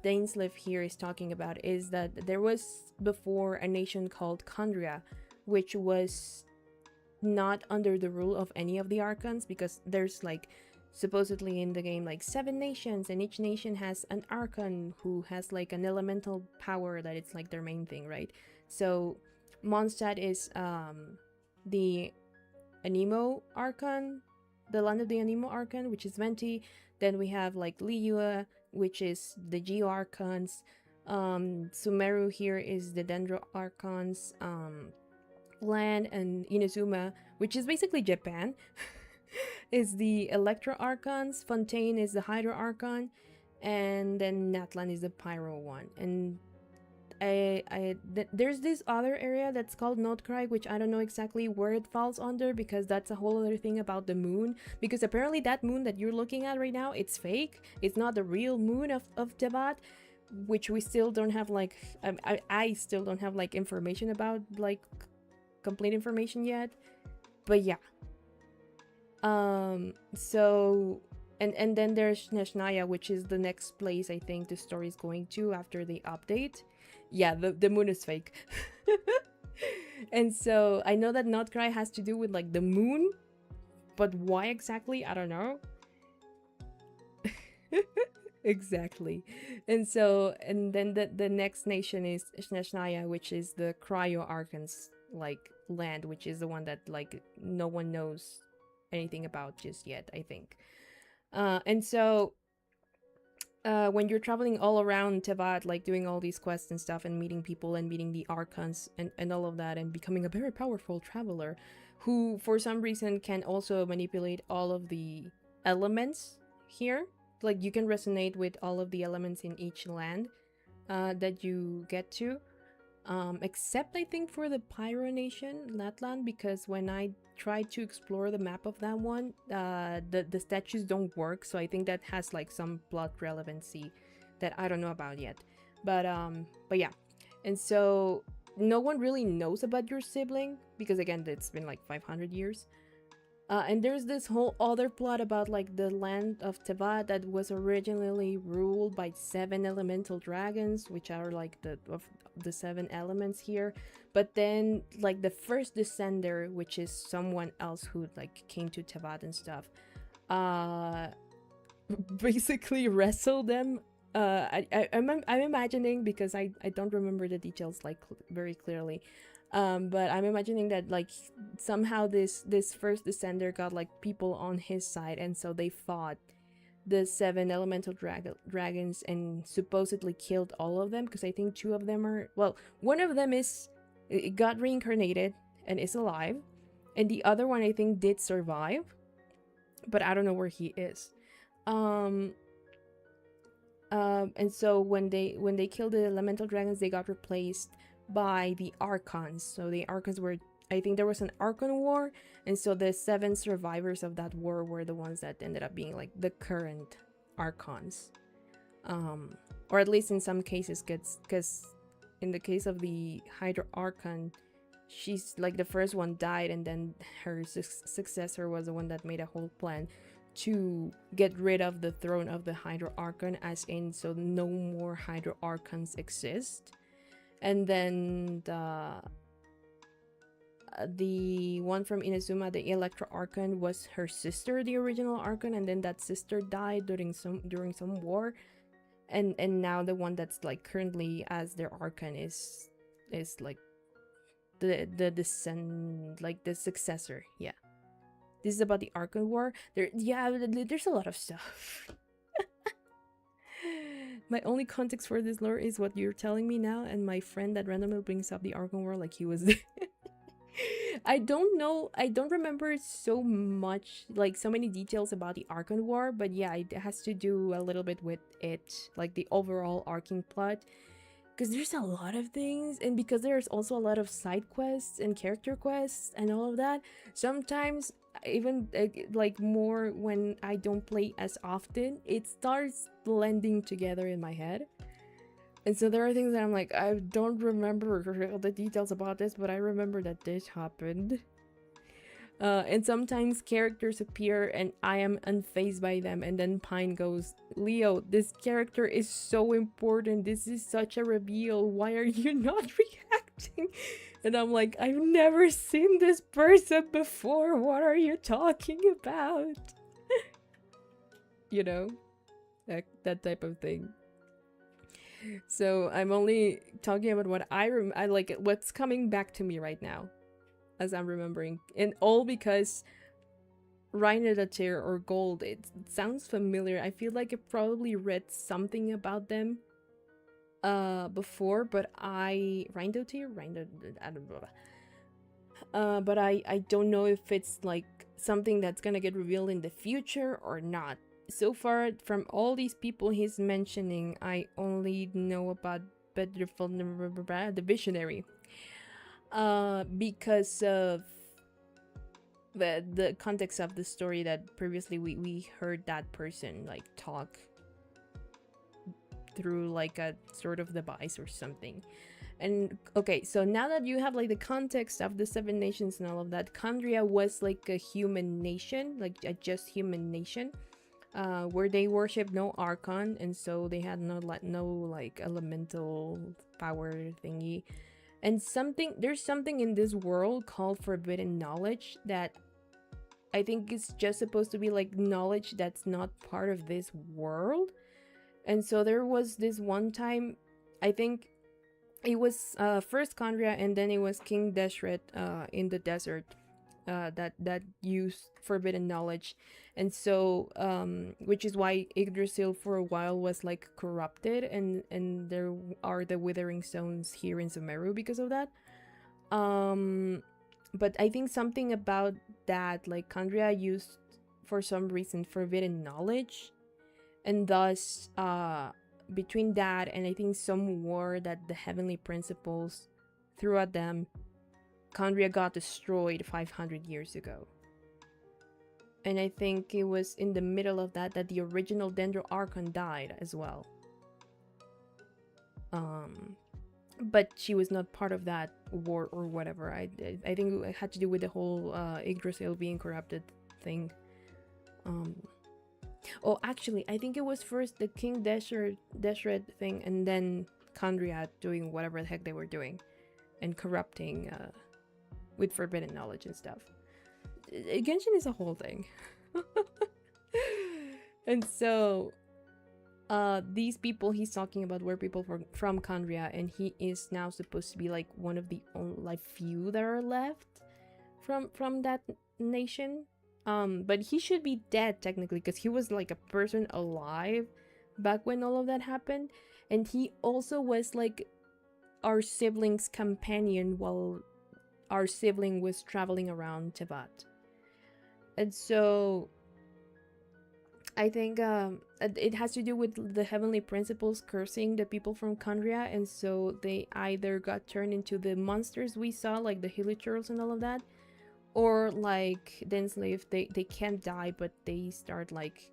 Dainsleif here is talking about is that there was before a nation called Kandria, which was not under the rule of any of the Archons, because there's like supposedly in the game like 7 nations, and each nation has an Archon who has like an elemental power that it's like their main thing, right? So Mondstadt is the Anemo Archon, the land of the Anemo Archon, which is Venti. Then we have like Liyue, which is the Geo Archons. Sumeru here is the Dendro Archons. Land and Inazuma, which is basically Japan, is the Electro Archons. Fontaine is the Hydro Archon, and then Natlan is the Pyro one. And there's this other area that's called Nordkreig, which I don't know exactly where it falls under, because that's a whole other thing about the moon. Because apparently that moon that you're looking at right now, it's fake. It's not the real moon of Tevat, which we still don't have, like, I still don't have, like, information about, like, complete information yet. But yeah. So, and then there's Neshnaya, which is the next place I think the story is going to after the update. Yeah, the moon is fake. And so I know that Notcry has to do with, like, the moon, but why exactly? I don't know. Exactly. And so, and then the next nation is Neshnaya, which is the Cryo Archon's, like, land, which is the one that, like, no one knows anything about just yet, I think. And so when you're traveling all around Tevat, like doing all these quests and stuff and meeting people and meeting the Archons and all of that and becoming a very powerful traveler who for some reason can also manipulate all of the elements here. Like, you can resonate with all of the elements in each land that you get to. Except I think for the Pyro Nation, Latland, because when I tried to explore the map of that one, the statues don't work, so I think that has, like, some plot relevancy that I don't know about yet. But yeah. And so no one really knows about your sibling, because again, it's been like 500 years. And there's this whole other plot about, like, the land of Tevat that was originally ruled by 7 elemental dragons, which are, like, the 7 elements here. But then, like, the first descender, which is someone else who, like, came to Tevat and stuff, basically wrestled them. I'm imagining, because I don't remember the details, like, very clearly. But I'm imagining that, like, somehow this first descender got, like, people on his side, and so they fought the 7 elemental dragons and supposedly killed all of them, because I think 2 of them are, well, one of them got reincarnated and is alive, and the other one I think did survive, but I don't know where he is. And so when they killed the elemental dragons, they got replaced by the Archons. So the Archons were, I think there was an Archon war, and so the 7 survivors of that war were the ones that ended up being, like, the current Archons. Or at least in some cases, because in the case of the Hydra Archon, she's, like, the first one died, and then her successor was the one that made a whole plan to get rid of the throne of the Hydra Archon, as in, so no more Hydra Archons exist. And then the one from Inazuma, the Electro Archon, was her sister, the original Archon, and then that sister died during some war, and now the one that's, like, currently as their Archon is like the descend, like, the successor. Yeah, this is about the Archon war. There's a lot of stuff. My only context for this lore is what you're telling me now, and my friend that randomly brings up the Archon War like he was there. I don't know, I don't remember so much, like, so many details about the Archon War, but yeah, it has to do a little bit with it, like, the overall arcing plot, because there's a lot of things, and because there's also a lot of side quests and character quests and all of that, sometimes even like more when I don't play as often, it starts blending together in my head. And so there are things that I'm like, I don't remember the details about this, but I remember that this happened. And sometimes characters appear and I am unfazed by them, and then Pine goes, Leo, this character is so important, this is such a reveal, why are you not reacting? And I'm like, I've never seen this person before, what are you talking about? You know, that type of thing. So I'm only talking about what I like, what's coming back to me right now as I'm remembering, and all because Rhinodatir or Gold, it sounds familiar. I feel like I probably read something about them before, but I don't know. But I don't know if it's like something that's gonna get revealed in the future or not. So far, from all these people he's mentioning, I only know about the visionary, because of the context of the story that previously we heard that person like talk through like a sort of device or something. And okay, so now that you have like the context of the 7 nations and all of that, Kandria was like a human nation, like a just human nation, where they worship no Archon, and so they had no like elemental power thingy. And there's something in this world called forbidden knowledge that I think is just supposed to be like knowledge that's not part of this world. And so there was this one time, I think it was first Kandria and then it was King Deshret in the desert that used forbidden knowledge. And so which is why Yggdrasil for a while was like corrupted, and there are the withering stones here in Sumeru because of that. But I think something about that, like Kandria used for some reason forbidden knowledge, and thus between that and I think some war that the heavenly principles threw at them, Kandria got destroyed 500 years ago. And I think it was in the middle of that the original Dendro Archon died as well. But she was not part of that war or whatever. I think it had to do with the whole Yggdrasil being corrupted thing. Oh, actually, I think it was first the King Deshret thing, and then Kandria doing whatever the heck they were doing, and corrupting with forbidden knowledge and stuff. Genshin is a whole thing. And so these people he's talking about were people from Kandria, and he is now supposed to be like one of the only like few that are left from that nation. But he should be dead technically, because he was like a person alive back when all of that happened, and he also was like our sibling's companion while our sibling was traveling around Tibet. And so I think it has to do with the heavenly principles cursing the people from Kandria, and so they either got turned into the monsters we saw, like the hilichurls and all of that, or like the enslaved, they can't die, but they start like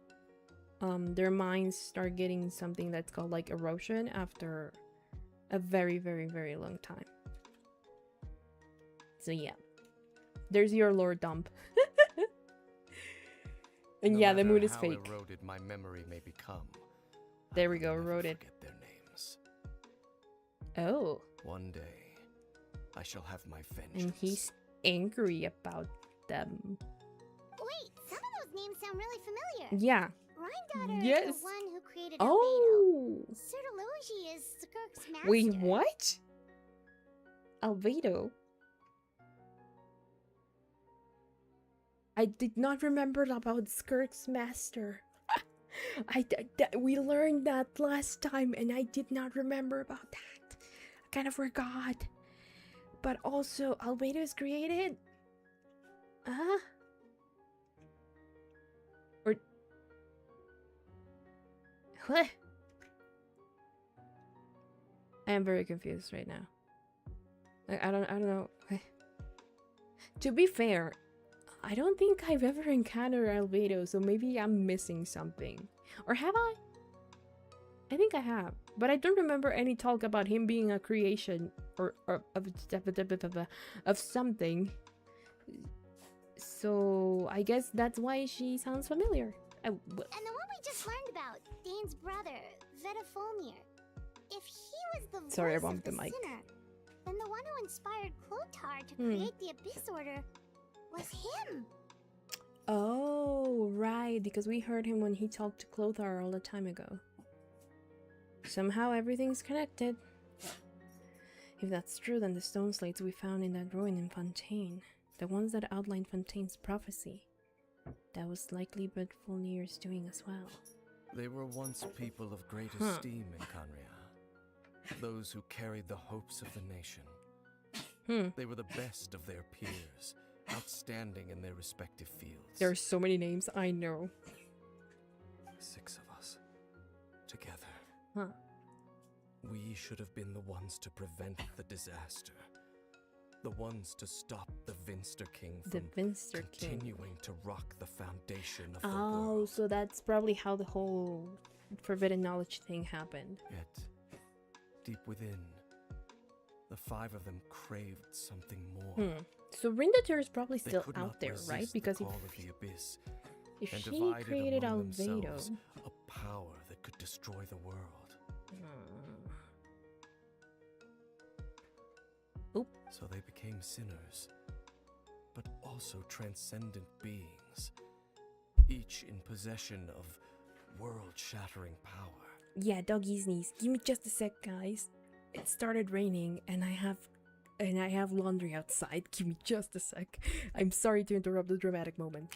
their minds start getting something that's called like erosion after a very, very, very long time. So yeah, there's your lore dump. And no yeah, the moon is how fake. Eroded my memory may become, there we go, eroded. Forget their names. Oh. One day, I shall have my vengeance. And he's angry about them. Wait, some of those names sound really familiar. Yeah. Rhine Yes. is the one who created Oh. Albedo. Sertology is Skirk's master. Wait, what? Albedo? I did not remember about Skirk's master. We learned that last time, and I did not remember about that. I kind of forgot. But also, Albedo is created? Or... What? I am very confused right now. I don't know. To be fair, I don't think I've ever encountered Albedo, so maybe I'm missing something. Or have I? I think I have, but I don't remember any talk about him being a creation or of something. So I guess that's why she sounds familiar. And the one we just learned about, Dane's brother, Vedafulnir. If he was the Sorry, I voice bumped of the mic. sinner, then the one who inspired Clothar to create the Abyss Order was him. Oh, right, because we heard him when he talked to Clothar all the time ago. Somehow everything's connected. If that's true, then the stone slates we found in that ruin in Fontaine, the ones that outlined Fontaine's prophecy, that was likely Bedfulnir's doing as well. They were once people of great esteem in Kandria, those who carried the hopes of the nation. They were the best of their peers, outstanding in their respective fields. There are so many names, I know. 6 of us, together. We should have been the ones to prevent the disaster. The ones to stop the Vinster King from continuing to rock the foundation of the world. Oh, so that's probably how the whole forbidden knowledge thing happened. Yet, deep within, the 5 of them craved something more. So Rindater is probably They still could out not there, resist right? Because the call of the abyss, if and she divided created among Albedo, themselves a power that could destroy the world. So they became sinners, but also transcendent beings, each in possession of world-shattering power. Yeah, doggy's knees. Give me just a sec, guys. It started raining, and I have laundry outside. Give me just a sec. I'm sorry to interrupt the dramatic moment.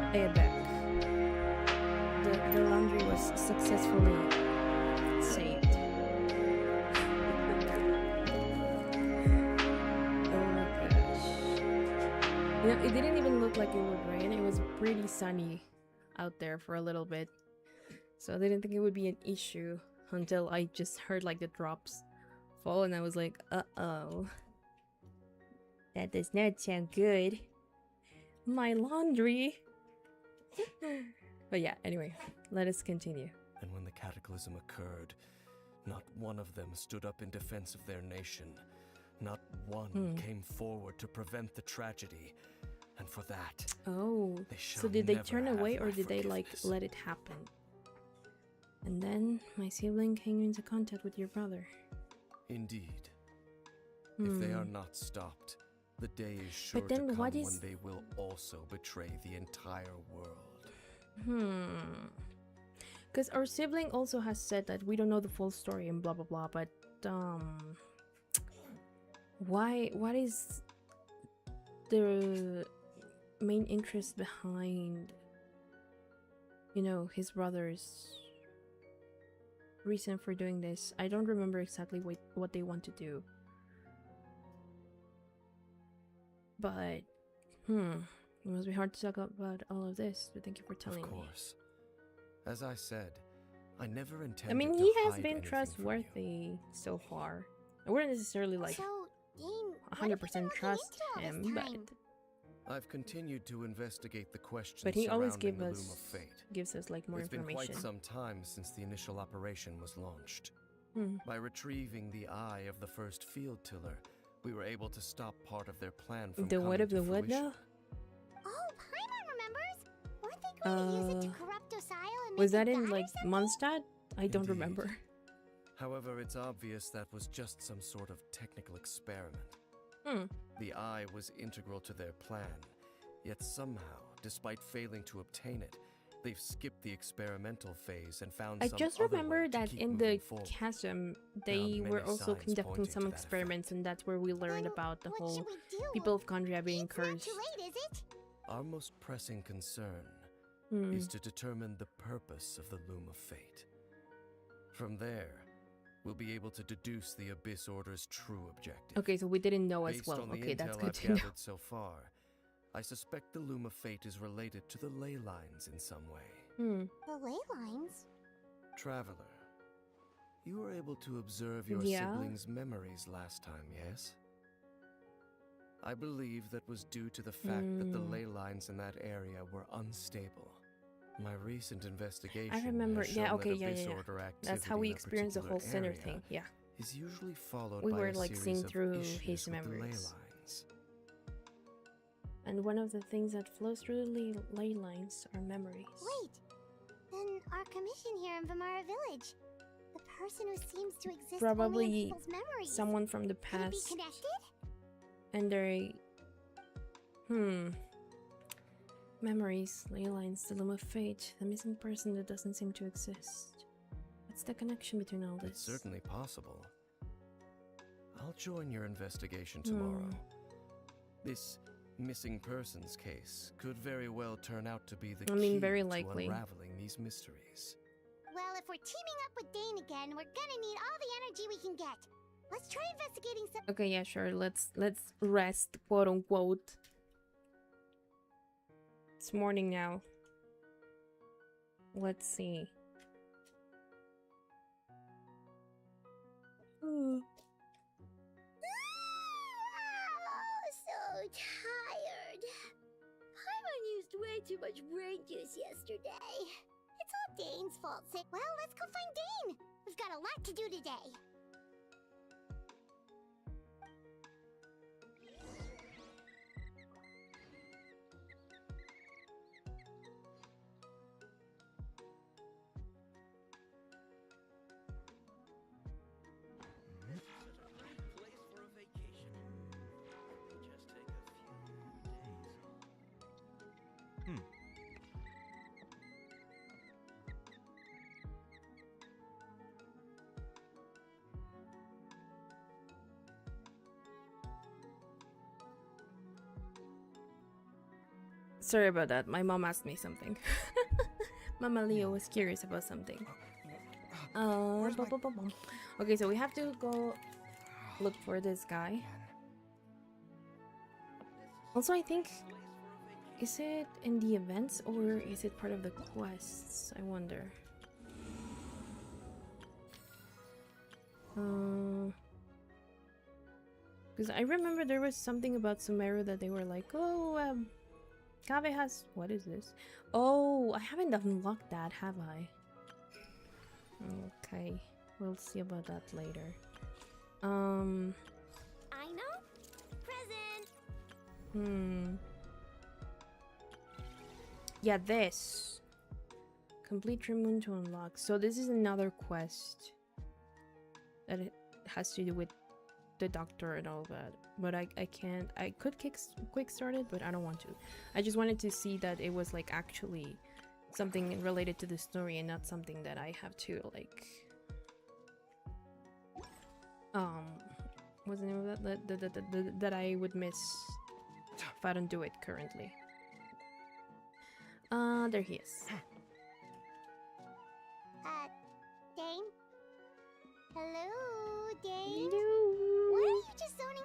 I am back. The laundry was successfully saved. You know, it didn't even look like it would rain. It was pretty sunny out there for a little bit. So I didn't think it would be an issue until I just heard like the drops fall and I was like, uh-oh. That does not sound good. My laundry. But yeah, anyway, let us continue. And when the cataclysm occurred, not one of them stood up in defense of their nation. Not one came forward to prevent the tragedy. And for that, so did they turn away or did they like let it happen? And then my sibling came into contact with your brother. Indeed. If they are not stopped, the day is sure to come when they will also betray the entire world. Because our sibling also has said that we don't know the full story and blah blah blah, but what is the main interest behind, you know, his brother's reason for doing this? I don't remember exactly what they want to do, but it must be hard to talk about all of this, but thank you for telling me. Of course. As I said, I never intended I mean, to he has hide been anything trustworthy so far. I wouldn't necessarily like 100% trust him, but I've continued to investigate the questions. But he always surrounding the Loom of Fate. gives us like more It's been information. quite some time since the initial operation was launched. By retrieving the eye of the first field tiller, we were able to stop part of their plan from The what coming of the to what fruition. now? Oh, Paimon remembers. Weren't they going to use it to corrupt Osile and Was make that it in die like or something? Mondstadt? I don't Indeed. remember. However, it's obvious that was just some sort of technical experiment. The eye was integral to their plan, yet somehow, despite failing to obtain it, they've skipped the experimental phase and found I some just other remember way to that keep in moving the forward. chasm, There they are were many also signs conducting pointing some to that experiments, effect. and that's where we learned Then about the what whole should we do? people of Kandria being It's not cursed. too late, is it? Our most pressing concern is to determine the purpose of the Loom of Fate. From there, we'll be able to deduce the Abyss Order's true objective. Okay, so we didn't know as Based well. on the Okay, that's intel good I've to know. gathered so far, I suspect the Loom of Fate is related to the ley lines in some way. The ley lines? Traveler, you were able to observe your Yeah. siblings' memories last time, yes? I believe that was due to the fact that the ley lines in that area were unstable. My recent investigation I remember. has Yeah, shown okay, that yeah, Abyss yeah. Order That's how activity we in a experienced the whole particular center area thing. Yeah. is usually followed We by were, a like, series seeing of through issues his with the ley memories. lines. And one of the things that flows through the ley lines are memories. Wait. Then our commission here in Vimara Village. The person who seems to exist only Probably in people's memories. someone from the Could it be past, connected? and they're memories, ley lines, the Loom of Fate, the missing person that doesn't seem to exist. What's the connection between all this? It's certainly possible. I'll join your investigation tomorrow. This missing persons case could very well turn out to be the key very to likely. unraveling these mysteries. Well, if we're teaming up with Dane again, we're gonna need all the energy we can get. Let's try investigating some. Okay, yeah, sure. Let's rest, quote unquote. It's morning now. Let's see. Oh, so tired. Paimon used way too much brain juice yesterday. It's all Dane's fault. Well, let's go find Dane. We've got a lot to do today. Sorry about that. My mom asked me something. Mama Leo was curious about something. Okay, so we have to go look for this guy. Also, I think Is it in the events or is it part of the quests? I wonder. Because I remember there was something about Sumeru that they were like, oh, Kaveh has... What is this? Oh, I haven't unlocked that, have I? Okay, we'll see about that later. I know. Present. Yeah, this. Complete Trimoon to unlock. So this is another quest that it has to do with the doctor and all that. But I can't. I could quick start it, but I don't want to. I just wanted to see that it was like actually something related to the story and not something that I have to like what's the name of that? That I would miss if I don't do it currently. There he is. Dane? Hello, Dane? Hello. Why are you just zoning?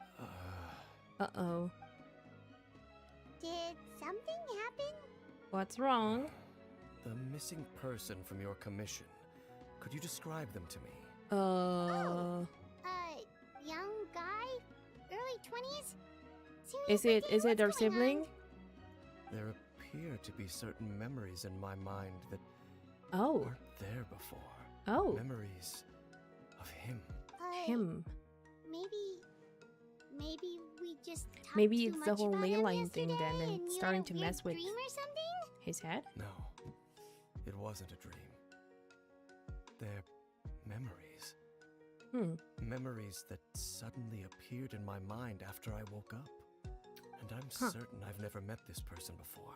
Uh-oh. Did something happen? What's wrong? The missing person from your commission. Could you describe them to me? Young guy? Early 20s? Is it our sibling? There appear to be certain memories in my mind that Oh. weren't there before. Oh. Memories of him. Him. Maybe we just talked Maybe too it's the much whole about ley him line thing then, yesterday and and you starting had a to weird mess with dream or something? his head? No, it wasn't a dream. They're memories. Memories that suddenly appeared in my mind after I woke up. And I'm certain I've never met this person before.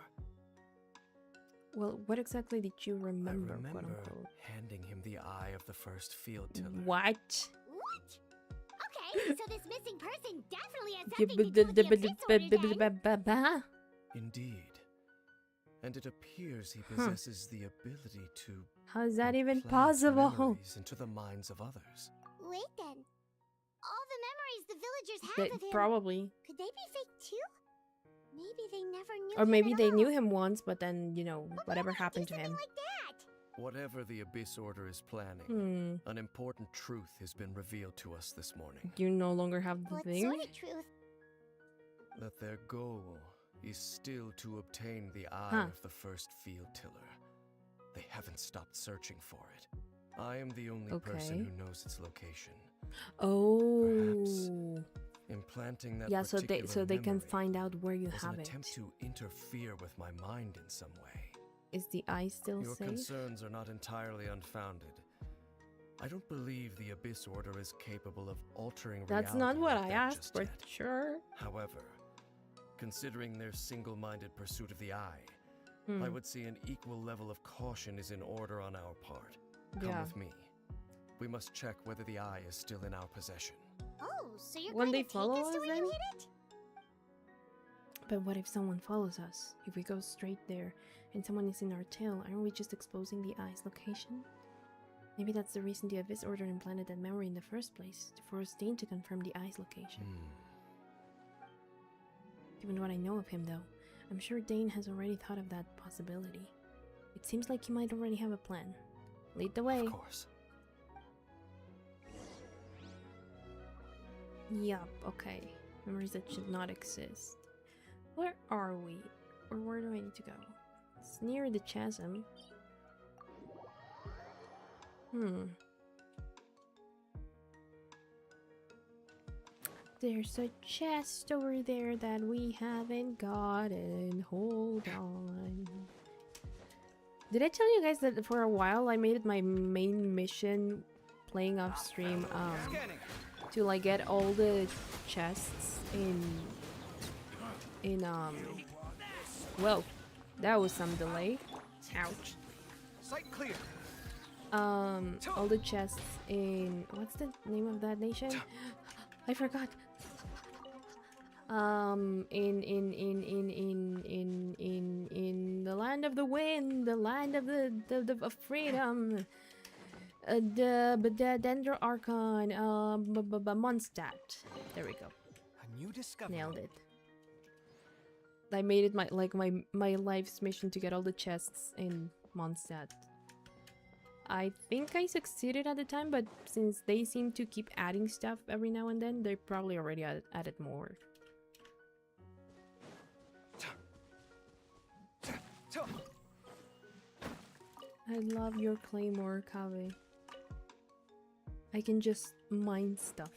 Well, what exactly did you remember, I remember quote unquote? handing him the eye of the first field tiller. What? What? Okay, so this missing person definitely has something to do with the Abyss Order then. Indeed. And it appears he possesses the ability to How is that even implant possible? memories into the minds of others. Wait then. All the memories the villagers have of him, Probably. could they be fake too? Maybe they never knew Or him maybe at they all. knew him once, but then, you know, But whatever why would happened do to him. something like that? Whatever the Abyss Order is planning, an important truth has been revealed to us this morning. You no longer have the What thing? sort of truth? That their goal is still to obtain the eye of the first field tiller. They haven't stopped searching for it. I am the only person who knows its location. Oh. Perhaps implanting that so they can memory find out where you was have an it. attempt to interfere with my mind in some way. Is the eye still Your safe? concerns are not entirely unfounded. I don't believe the Abyss Order is capable of altering That's reality not what like I that asked just for, yet. sure. However, considering their single-minded pursuit of the eye, I would say an equal level of caution is in order on our part. Come with me. We must check whether the eye is still in our possession. Oh, so you're When going they to follow take us us to where then? you hid it? But what if someone follows us? If we go straight there and someone is in our tail, aren't we just exposing the eye's location? Maybe that's the reason the Abyss Order implanted that memory in the first place, to force Dane to confirm the eye's location. Given what I know of him, though, I'm sure Dane has already thought of that possibility. It seems like he might already have a plan. Lead the way. Of course. Yup, okay. Memories that should not exist. Where are we? Or where do I need to go? It's near the chasm. There's a chest over there that we haven't gotten. Hold on. Did I tell you guys that for a while I made it my main mission playing off stream to like get all the chests in whoa, that was some delay. Ouch. Sight clear. All the chests in, what's the name of that nation? I forgot. In the land of the wind, the land of of freedom, the Dendro Archon, Mondstadt. There we go. A new discovery. Nailed it. I made it my life's mission to get all the chests in Mondstadt. I think I succeeded at the time, but since they seem to keep adding stuff every now and then, they probably already added more. I love your claymore, Kave. I can just mine stuff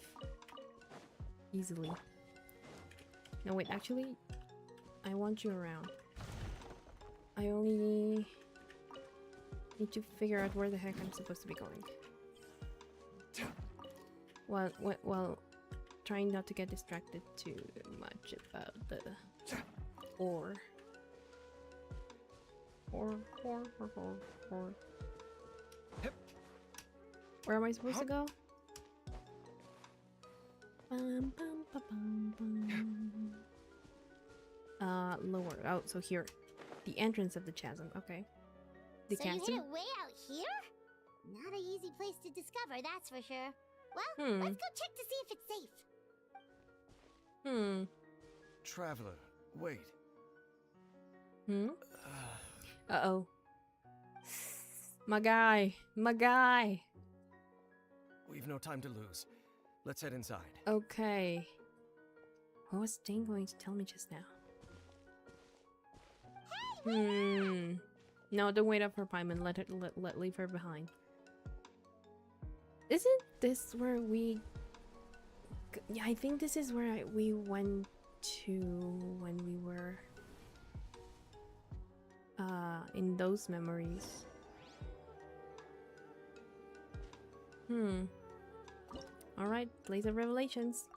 easily. No, wait, actually, I want you around. I only need to figure out where the heck I'm supposed to be going. While trying not to get distracted too much about the ore. Where am I supposed to go? Lower. Oh, so here. The entrance of the chasm. Okay. The so chasm. You hid it way out here? Not an easy place to discover, that's for sure. Well, let's go check to see if it's safe. Traveler, wait. Uh-oh. My guy. My guy. We've no time to lose. Let's head inside. Okay. What was Dane going to tell me just now? No, don't wait up for Paimon. Leave her behind. Isn't this where we... Yeah, I think this is where we went to when we were... in those memories. Alright, Place of Revelations.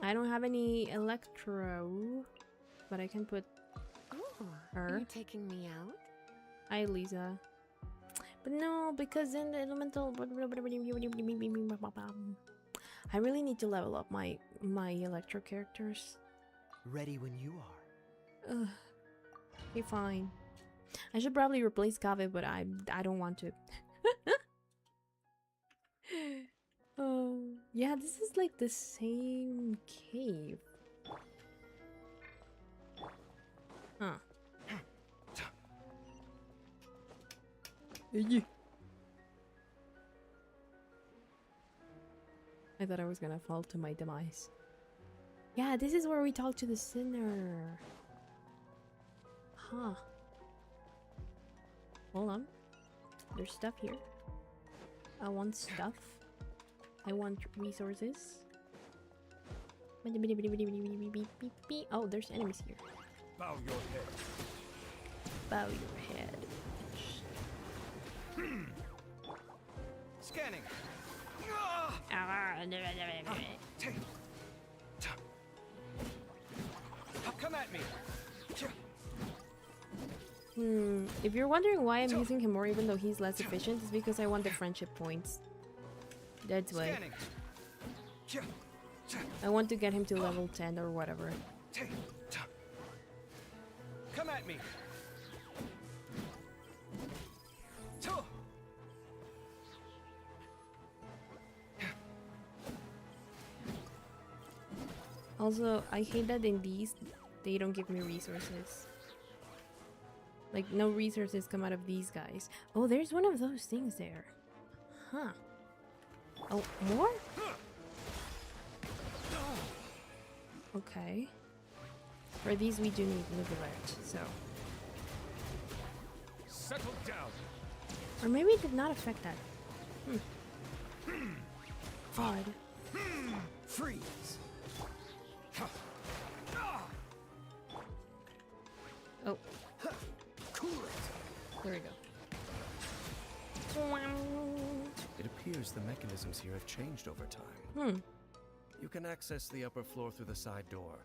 I don't have any Electro, but I can put her. Are you taking me out? Hi, Lisa. But no, because in the elemental... I really need to level up my Electro characters. Ready when you are. Ugh. Okay, fine. I should probably replace Kave, but I don't want to. Oh, yeah, this is like the same cave. Huh. I thought I was gonna fall to my demise. Yeah, this is where we talk to the sinner. Huh. Hold on. There's stuff here. I want stuff. I want resources. Oh, there's enemies here. Bow your head. Bow your head. Scanning. Come at me. If you're wondering why I'm using him more even though he's less efficient, it's because I want the friendship points. That's why. I want to get him to level 10 or whatever. Come at me. Also, I hate that in these, they don't give me resources. Like, no resources come out of these guys. Oh, there's one of those things there. Huh. Oh, more? Okay. For these, we do need Liberate, so... Settle down. Or maybe it did not affect that. Odd. Freeze. Oh. Cool it. There we go. It appears the mechanisms here have changed over time. You can access the upper floor through the side door.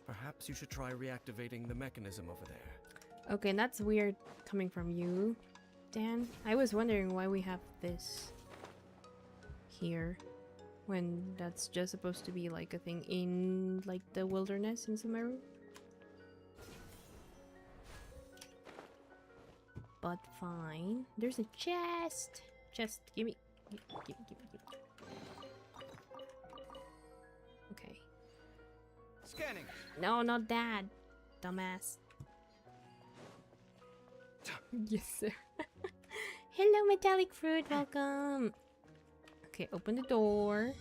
Perhaps you should try reactivating the mechanism over there. Okay, and that's weird coming from you, Dan. I was wondering why we have this here when that's just supposed to be like a thing in like the wilderness in Sumeru. But fine. There's a chest. Chest, give me. Give me. Okay. Scanning. No, not that. dumbass. Yes, sir. Hello, metallic fruit. Welcome. Okay, open the door.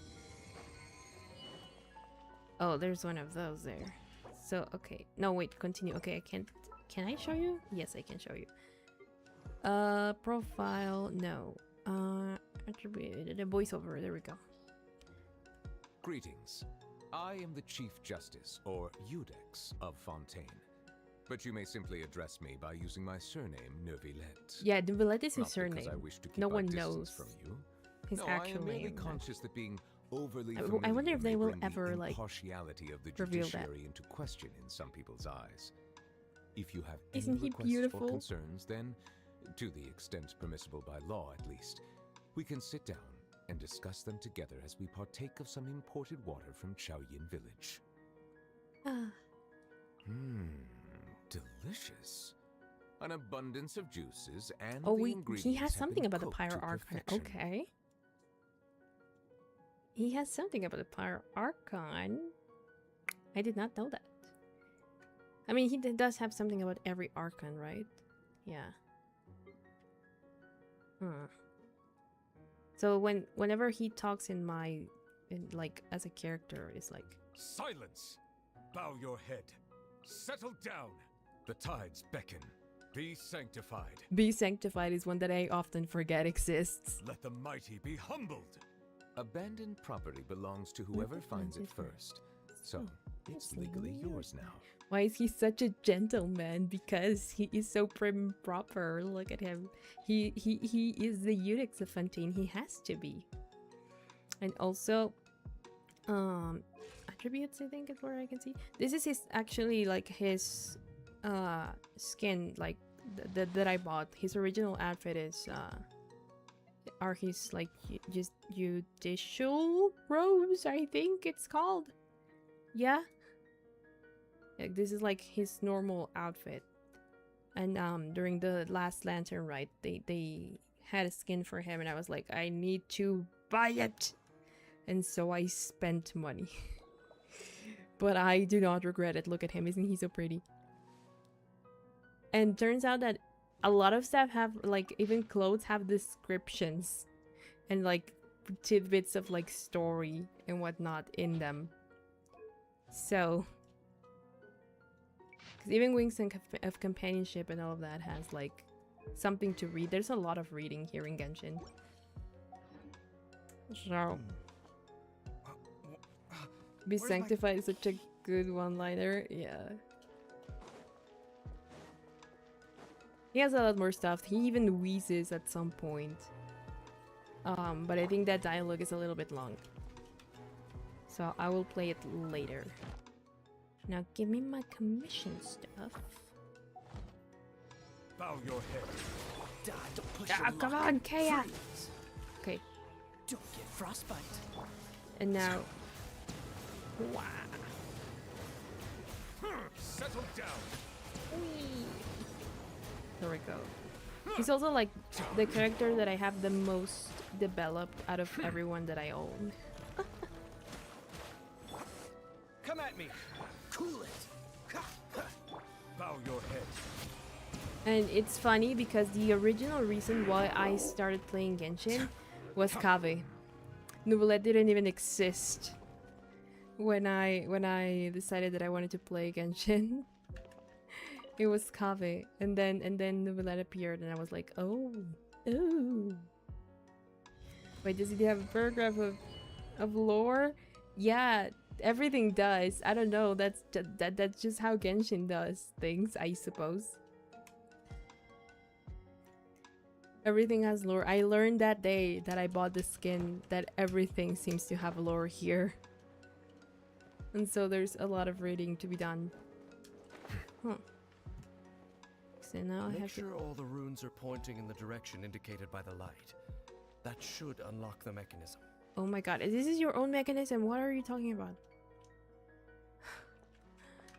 Oh, there's one of those there. So, okay. No, wait, continue. Okay, I can't. Can I show you? Yes, I can show you. Profile. No. Attribute. The voiceover. There we go. Greetings. I am the Chief Justice, or Udex, of Fontaine. But you may simply address me by using my surname, Neuvillette. Yeah, Neuvillette is his Not surname. because I wish to keep No our one distance knows from you. his No, actual I am merely name. conscious that being overly I wonder if they will bring ever, the like, impartiality of the reveal that. judiciary into question in some people's eyes. If you have Isn't any he requests beautiful? or concerns, then, to the extent permissible by law at least, we can sit down and discuss them together as we partake of some imported water from Chaoyin village. Delicious. An abundance of juices and Oh, the he ingredients has have something been about the cooked Pyro to Archon. perfection. Okay. He has something about the Pyro Archon. I did not know that. I mean, he does have something about every Archon, right? Yeah. So whenever he talks in like as a character, it's like silence. Bow your head. Settle down. The tides beckon. Be sanctified. Be sanctified is one that I often forget exists. Let the mighty be humbled. Abandoned property belongs to whoever finds it first. So, it's legally yours now. Why is he such a gentleman? Because he is so prim and proper. Look at him. He is the Udex of Fontaine. He has to be. And also, attributes, I think is where I can see. This is his actually like his skin, like that I bought. His original outfit is are his like just judicial robes, I think it's called. Yeah. Like, this is like his normal outfit. And during the last lantern rite, they had a skin for him, and I was like, I need to buy it. And so I spent money. But I do not regret it. Look at him, isn't he so pretty? And turns out that a lot of stuff have, like, even clothes have descriptions and like tidbits of like story and whatnot in them. So, because even Wings of Companionship and all of that has like something to read. There's a lot of reading here in Genshin. So, be sanctified is such a good one-liner. Yeah. He has a lot more stuff. He even wheezes at some point. But I think that dialogue is a little bit long. So I will play it later. Now give me my commission stuff. Bow your head. Don't push Come on, Kaya! Okay. Don't get frostbite. And now... Wow. Settle down. There we go. He's also like the character that I have the most developed out of everyone that I own. Come at me. Cool it. Bow your head. And it's funny because the original reason why I started playing Genshin was Kave. Neuvillette didn't even exist when I decided that I wanted to play Genshin. It was Kave, and then Neuvillette appeared, and I was like, oh. Wait, does he have a paragraph of lore? Yeah, everything does. I don't know. That's just how Genshin does things, I suppose. Everything has lore. I learned that day that I bought the skin that everything seems to have lore here. And so there's a lot of reading to be done. Huh. So now I Make have sure all the runes are pointing in the direction indicated by the light. That should unlock the mechanism. Oh my god, this is your own mechanism. What are you talking about?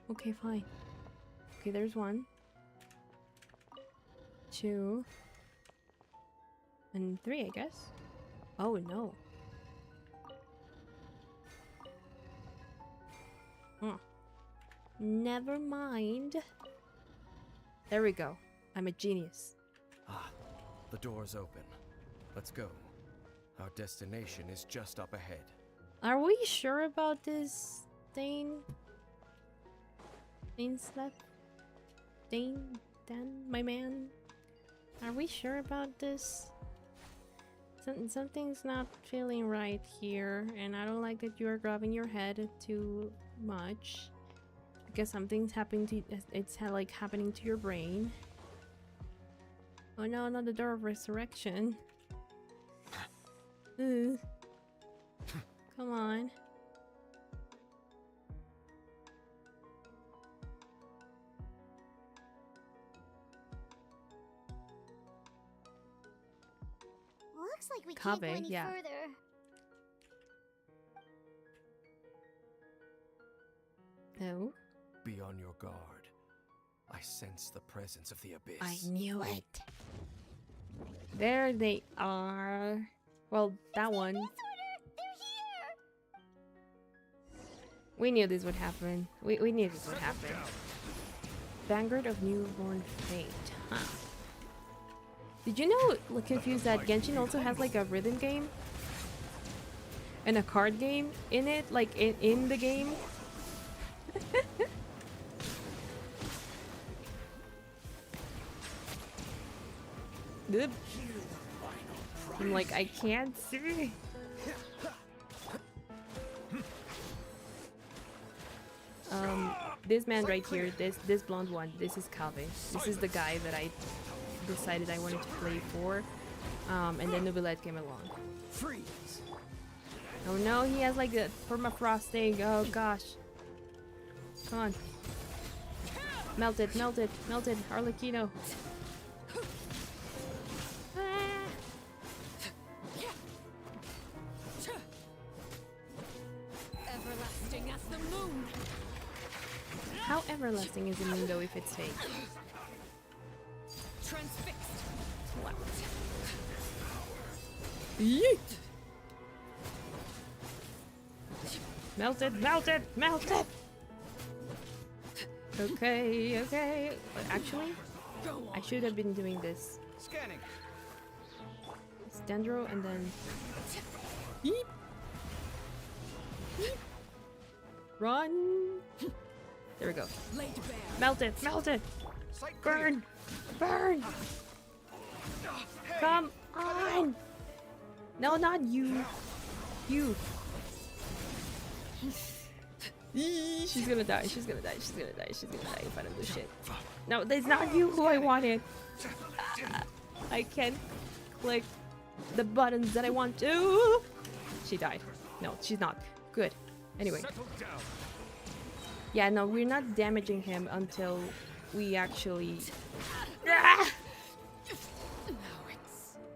Okay, fine. Okay, there's 1, 2, and 3, I guess. Oh no. Huh. Never mind. There we go. I'm a genius. Ah, the door's open. Let's go. Our destination is just up ahead. Are we sure about this, Dane? Dan, my man? Are we sure about this? Something's not feeling right here, and I don't like that you are grabbing your head too much. Because something's happening to like happening to your brain. Oh no, not the door of resurrection. Come on. Looks like we can't go any further. No. Be on your guard. I sense the presence of the abyss. I knew it. There they are. Well, that one. They're here. We knew this would happen. We knew this would happen. Vanguard of Newborn Fate. Huh. Did you know, confused, that Genshin also has like a rhythm game? And a card game in it? Like in the game? I'm like, I can't see. This man right here, this blonde one, this is Kave. This is the guy that I decided I wanted to play for. And then Nubilette came along. Freeze. Oh no, he has like a permafrosting. Oh gosh. Come on. Melt it, melt it, melt it, Arlecchino. Everlasting as the moon. How everlasting is the moon though if it's fake? Transfixed. What? Yeet! Melt it, melt it, melt it! Okay, okay. But actually, I should have been doing this. Scanning. It's Dendro and then... Yeep! Yeep! Run! There we go. Melt it, melt it! Burn! Burn! Come on! No, not you! You! She's gonna die, she's gonna die, she's gonna die, she's gonna die if I don't do shit. No, that's not you who I wanted! I can't click the buttons that I want to! She died. No, she's not. Good. Anyway. Yeah, no, we're not damaging him until we actually...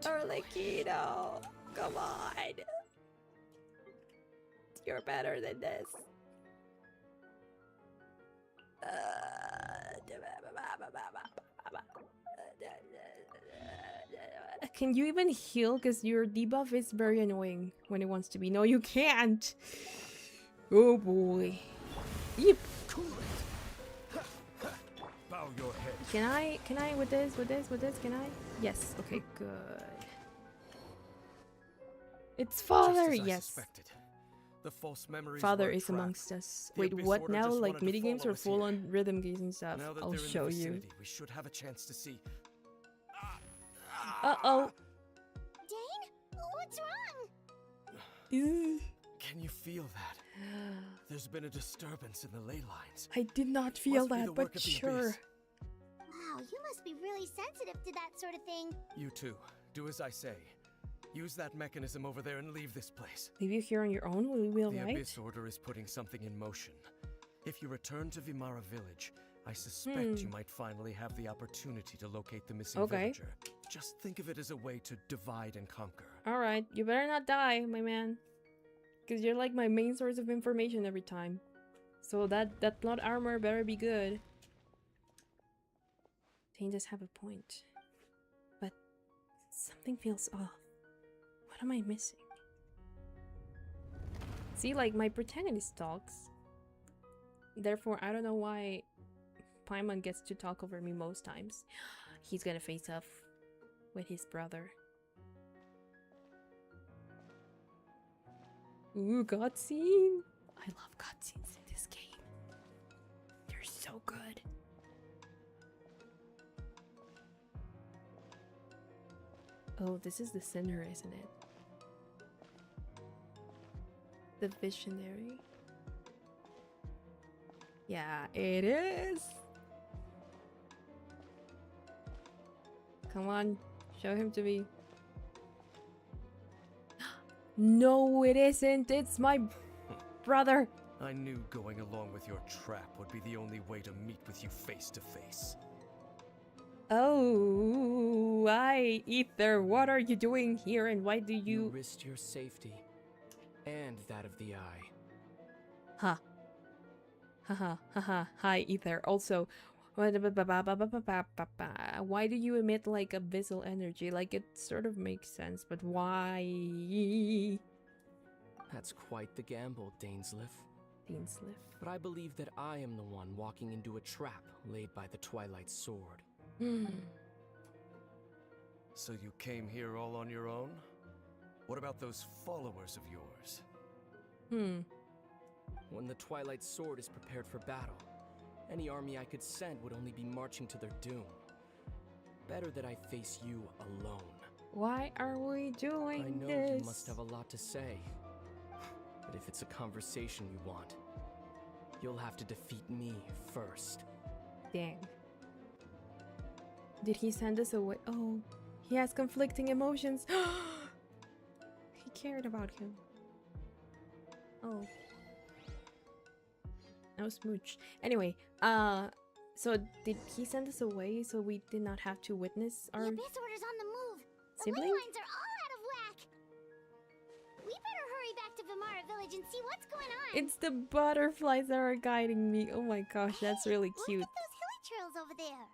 Arlecchino! Come on! You're better than this. Can you even heal? Because your debuff is very annoying when it wants to be. No, you can't! Oh boy. Yep. Bow your head. Can I with this, can I? Yes, okay, good. It's Father, yes. Suspected. The false memories Father were is trapped. amongst us. The Wait, Abyss what Order now? just Like wanted to mini games follow or us full here. on rhythm games and stuff? Now that I'll they're in show the you. vicinity, we should have a chance to see. Uh-oh. Dane? What's wrong? Can you feel that? There's been a disturbance in the ley lines. I did not feel Must be the that, work but of the sure. Abyss. Wow, you must be really sensitive to that sort of thing. You too. Do as I say. Use that mechanism over there and leave this place. Leave you here on your own? Will we be The alright? Abyss Order is putting something in motion. If you return to Vimara Village, I suspect you might finally have the opportunity to locate the missing villager. Just think of it as a way to divide and conquer. Alright, you better not die, my man. Because you're like my main source of information every time. So that plot armor better be good. Dane does have a point. But something feels off. What am I missing? See, like my protagonist talks. Therefore, I don't know why Paimon gets to talk over me most times. He's gonna face off with his brother. Ooh, cutscene! I love cutscenes in this game. They're so good. Oh, this is the sinner, isn't it? The visionary. Yeah, it is. Come on, show him to me. No, it isn't. It's my brother. I knew going along with your trap would be the only way to meet with you face to face. Oh, Ether, what are you doing here and why do you risked your safety and that of the eye. Huh. Haha, haha. Hi, Ether. Also, why do you emit like a abyssal energy? Like, it sort of makes sense, but why? That's quite the gamble, Dainsleif. Dainsleif. But I believe that I am the one walking into a trap laid by the Twilight Sword. So you came here all on your own? What about those followers of yours? When the Twilight Sword is prepared for battle, any army I could send would only be marching to their doom. Better that I face you alone. Why are we doing I know this? You must have a lot to say. But if it's a conversation you want, you'll have to defeat me first. Dang. Did he send us away? Oh, he has conflicting emotions. He cared about him. Oh. No smooch. Anyway, so did he send us away so we did not have to witness our The Abyss Order's on the move. The sibling? ley lines are all out of whack. We better hurry back to Vimara Village and see what's going on. It's the butterflies that are guiding me. Oh my gosh, that's really cute. Look at those hilly trails over there.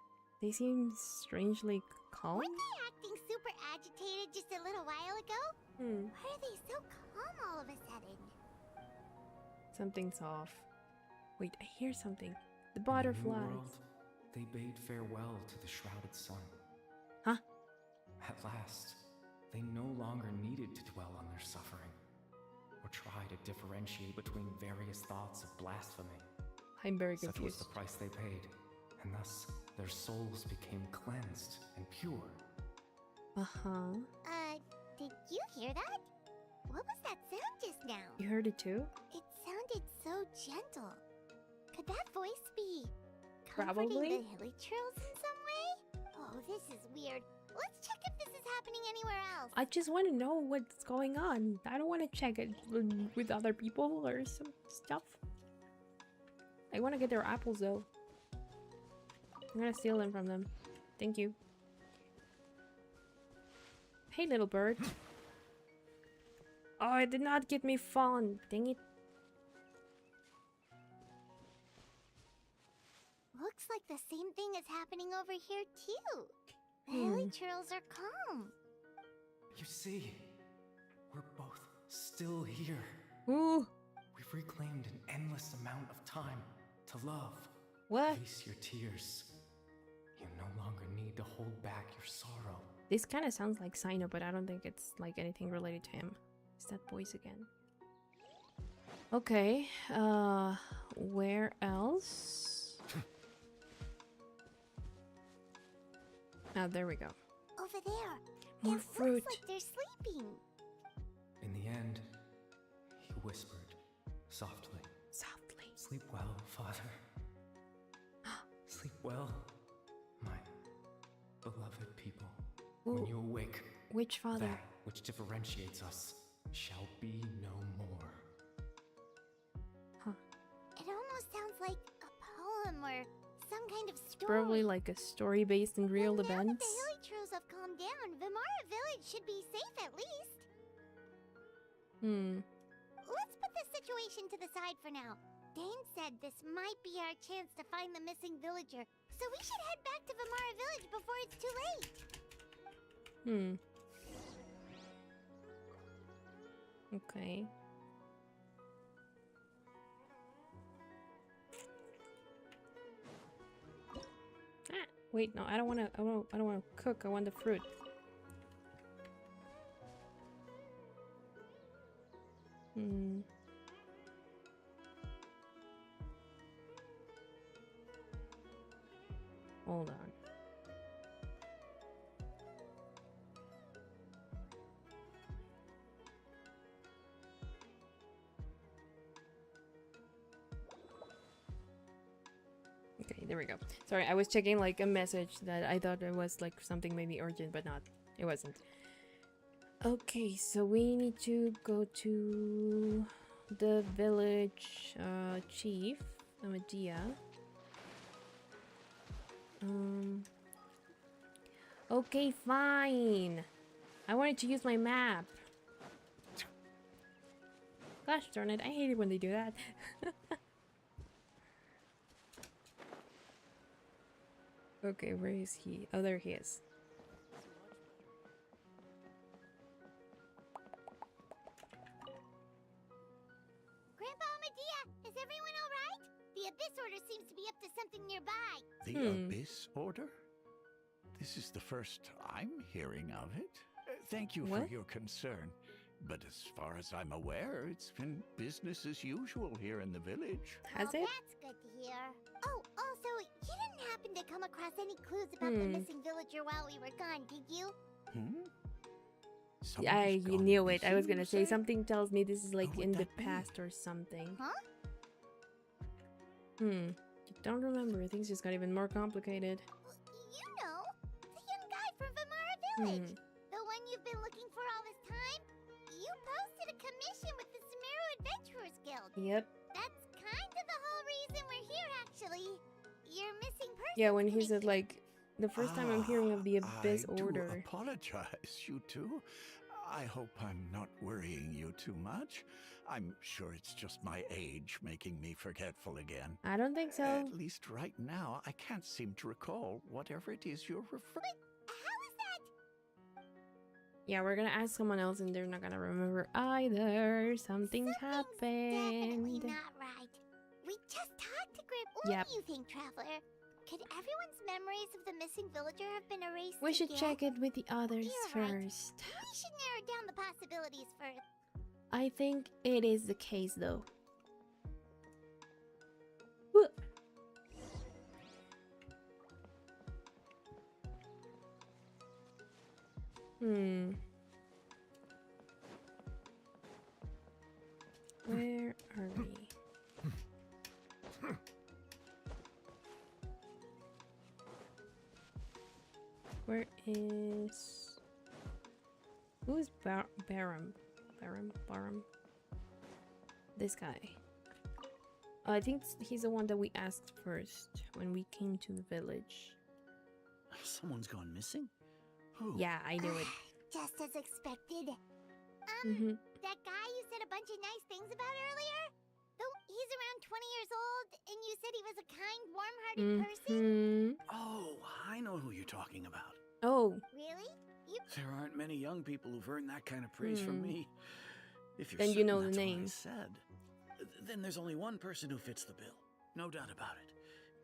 They seem strangely calm. Weren't they acting super agitated just a little while ago? Why are they so calm all of a sudden? Something's off. Wait, I hear something. The In butterflies. the New World, they bade farewell to the shrouded sun. Huh? At last, they no longer needed to dwell on their suffering, or try to differentiate between various thoughts of blasphemy. I'm very Such was confused. the price they paid, and thus their souls became cleansed and pure. Did you hear that? What was that sound just now? You heard it too? It sounded so gentle. Could that voice be comforting Probably. the hilly trails in some way? Oh, this is weird. Let's check if this is happening anywhere else. I just want to know what's going on. I don't want to check it with other people or some stuff. I want to get their apples though. I'm gonna steal them from them. Thank you. Hey, little bird. Oh, it did not get me fawn. Dang it. Looks like the same thing is happening over here too. The hilly trails are calm. You see, we're both still here. Ooh. We've reclaimed an endless amount of time to love. What? Release your tears. You no longer need to hold back your sorrow. This kind of sounds like Sino, but I don't think it's like anything related to him. Is that voice again? Okay, where else? Oh, there we go. Over there. More It fruit. looks like they're sleeping. In the end, he whispered, softly. Softly. Sleep well, Father. Sleep well, my beloved people. Ooh. When you awake, Which father? that which differentiates us shall be no more. It almost sounds like a poem or some kind of story. Probably like a story based in real And now that events. the hilly trails have calmed down, Vimara Village should be safe at least. Let's put this situation to the side for now. Dane said this might be our chance to find the missing villager, so we should head back to Vimara Village before it's too late. Okay. Wait, no, I don't wanna cook, I want the fruit. Hold on. Okay, there we go. Sorry, I was checking like a message that I thought it was like something maybe urgent, but not. It wasn't. Okay, so we need to go to the village chief, Amadea. Okay, fine. I wanted to use my map. Gosh darn it, I hate it when they do that. Okay, where is he? Oh, there he is. Grandpa Medea, is everyone alright? The Abyss Order seems to be up to something nearby. The Abyss Order? This is the first I'm hearing of it. Thank you for your concern. But as far as I'm aware, it's been business as usual here in the village. Has it? That's good to hear. Oh, also, you didn't happen to come across any clues about the missing villager while we were gone, did you? I knew it. I was gonna say something tells me this is like in the past or something. Huh? You don't remember. Things just got even more complicated. You know, the young guy from Vimara Village. The one you've been looking for all this time. You posted a commission with the Sumeru Adventurers Guild. Yep. That's kind of the whole reason we're here, actually. You're missing person. Yeah, when he said like the first time I'm hearing of the Abyss Order. I do apologize, you two. I hope I'm not worrying you too much. I'm sure it's just my age making me forgetful again. I don't think so. At least right now, I can't seem to recall whatever it is you're referring. How is that? Yeah, we're gonna ask someone else and they're not gonna remember either. Something's happened. Definitely not right. We just talked to Grip. What do you think, Traveler? Could everyone's memories of the missing villager have been erased? We should check it with the others You're first. Right. We should narrow down the possibilities first. I think it is the case though. Woo. Where are we? Where is... Who's Barum? This guy. I think he's the one that we asked first when we came to the village. Someone's gone missing? Who? Yeah, I knew it. Just as expected. That guy you said a bunch of nice things about earlier? Though he's around 20 years old, and you said he was a kind, warm-hearted person? Oh, I know who you're talking about. Oh. Really? There aren't many young people who've earned that kind of praise from me. If you're then certain you know the that's name. What I said, then there's only one person who fits the bill. No doubt about it.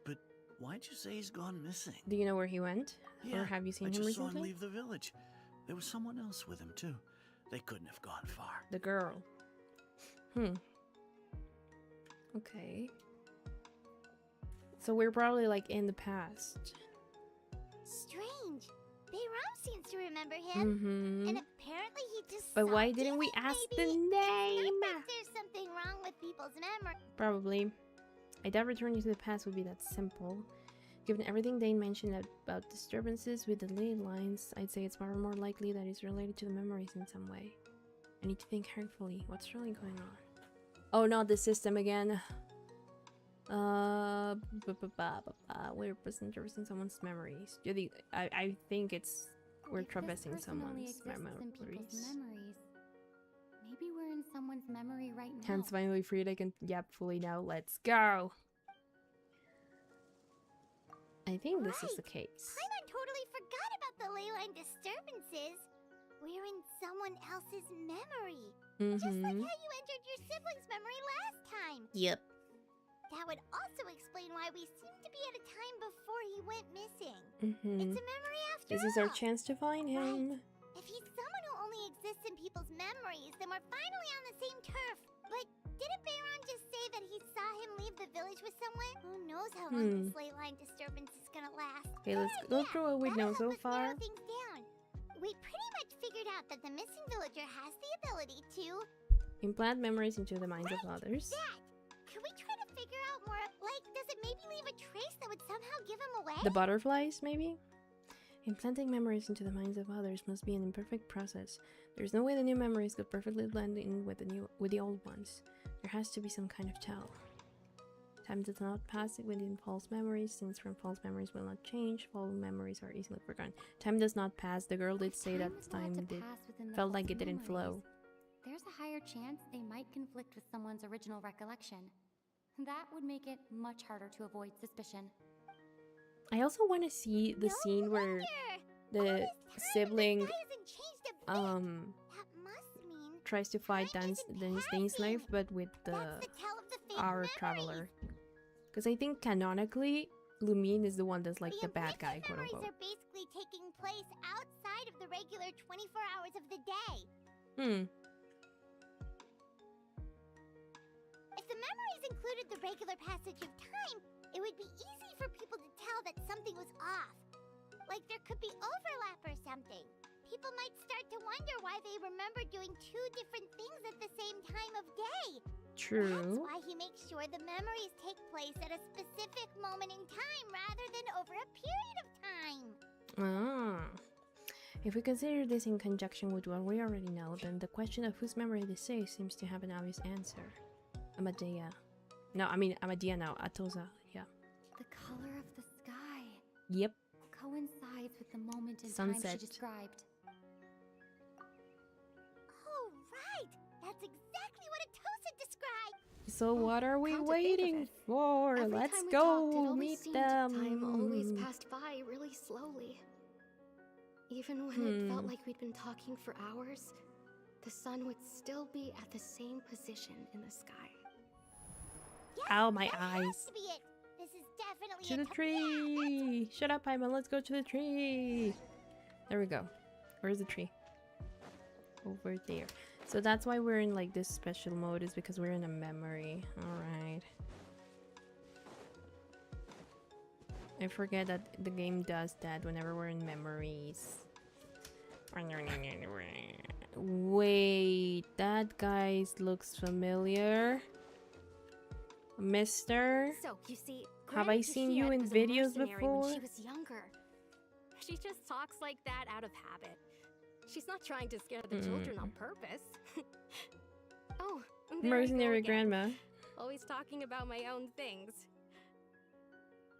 But why'd you say he's gone missing? Do you know where he went? Yeah, or have you seen I him just recently? saw him leave the village. There was someone else with him, too. They couldn't have gone far. The girl. Okay. So we're probably like in the past. Strange. Bayram seems to remember him. And apparently he just But why didn't we ask the name? There's something wrong with people's memory. Probably. I doubt returning to the past would be that simple. Given everything Dane mentioned about disturbances with the ley lines, I'd say it's far more likely that it's related to the memories in some way. I need to think carefully. What's really going on? Oh, not the system again. We're preserving someone's memories. I think we're traversing someone's memories. Maybe we're in someone's memory right now. Hands finally freed. I can fully now. Let's go. I think this is the case. Paimon totally forgot about the ley line disturbances. We're in someone else's memory. Just like how you entered your sibling's memory last time. Yep. That would also explain why we seem to be at a time before he went missing. Mm-hmm. It's a memory after all. This is our chance to find him. Right. If he's someone who only exists in people's memories, then we're finally on the same turf. But didn't Bayron just say that he saw him leave the village with someone? Who knows how long this ley line disturbance is gonna last? Okay, let's go through what we know so far. Things down. We pretty much figured out that the missing villager has the ability to implant memories into the minds of others. That. Could we try to figure out more? Like, does it maybe leave a trace that would somehow give him away? The butterflies, maybe? Implanting memories into the minds of others must be an imperfect process. There's no way the new memories could perfectly blend in with the old ones. There has to be some kind of tell. Time does not pass within false memories, since from false memories will not change. False memories are easily forgotten. Time does not pass. The girl did say that time felt like it didn't flow. There's a higher chance they might conflict with someone's original recollection. That would make it much harder to avoid suspicion. I also want to see the scene where the sibling tries to fight Dane's life, but with our traveler. Because I think canonically, Lumine is the one that's like the bad guy, quote unquote. Memories are basically taking place outside of the regular 24 hours of the day. If the memories included the regular passage of time, it would be easy for people to tell that something was off. Like there could be overlap or something. People might start to wonder why they remember doing two different things at the same time of day. True. That's why he makes sure the memories take place at a specific moment in time rather than over a period of time. If we consider this in conjunction with what we already know, then the question of whose memory this is seems to have an obvious answer. Amadea. No, I mean Amadea now. Atosa, yeah. The color of the sky. Yep. Coincides with the moment in Sunset. time she described. Oh, right! That's exactly what Atosa described! So what are we waiting for? Let's go meet them. Time always passed by really slowly. Even when it felt like we'd been talking for hours, the sun would still be at the same position in the sky. Yes, ow, my that eyes. Has to be it. This is definitely To the tree! Shut up, Paimon. Let's go to the tree. There we go. Where's the tree? Over there. So that's why we're in like this special mode, is because we're in a memory. Alright. I forget that the game does that whenever we're in memories. Wait, that guy looks familiar. Mister? So, you see, have I seen you in videos before? When she was younger. She just talks like that out of habit. She's not trying to scare the children on purpose. Oh, mercenary grandma. Always talking about my own things.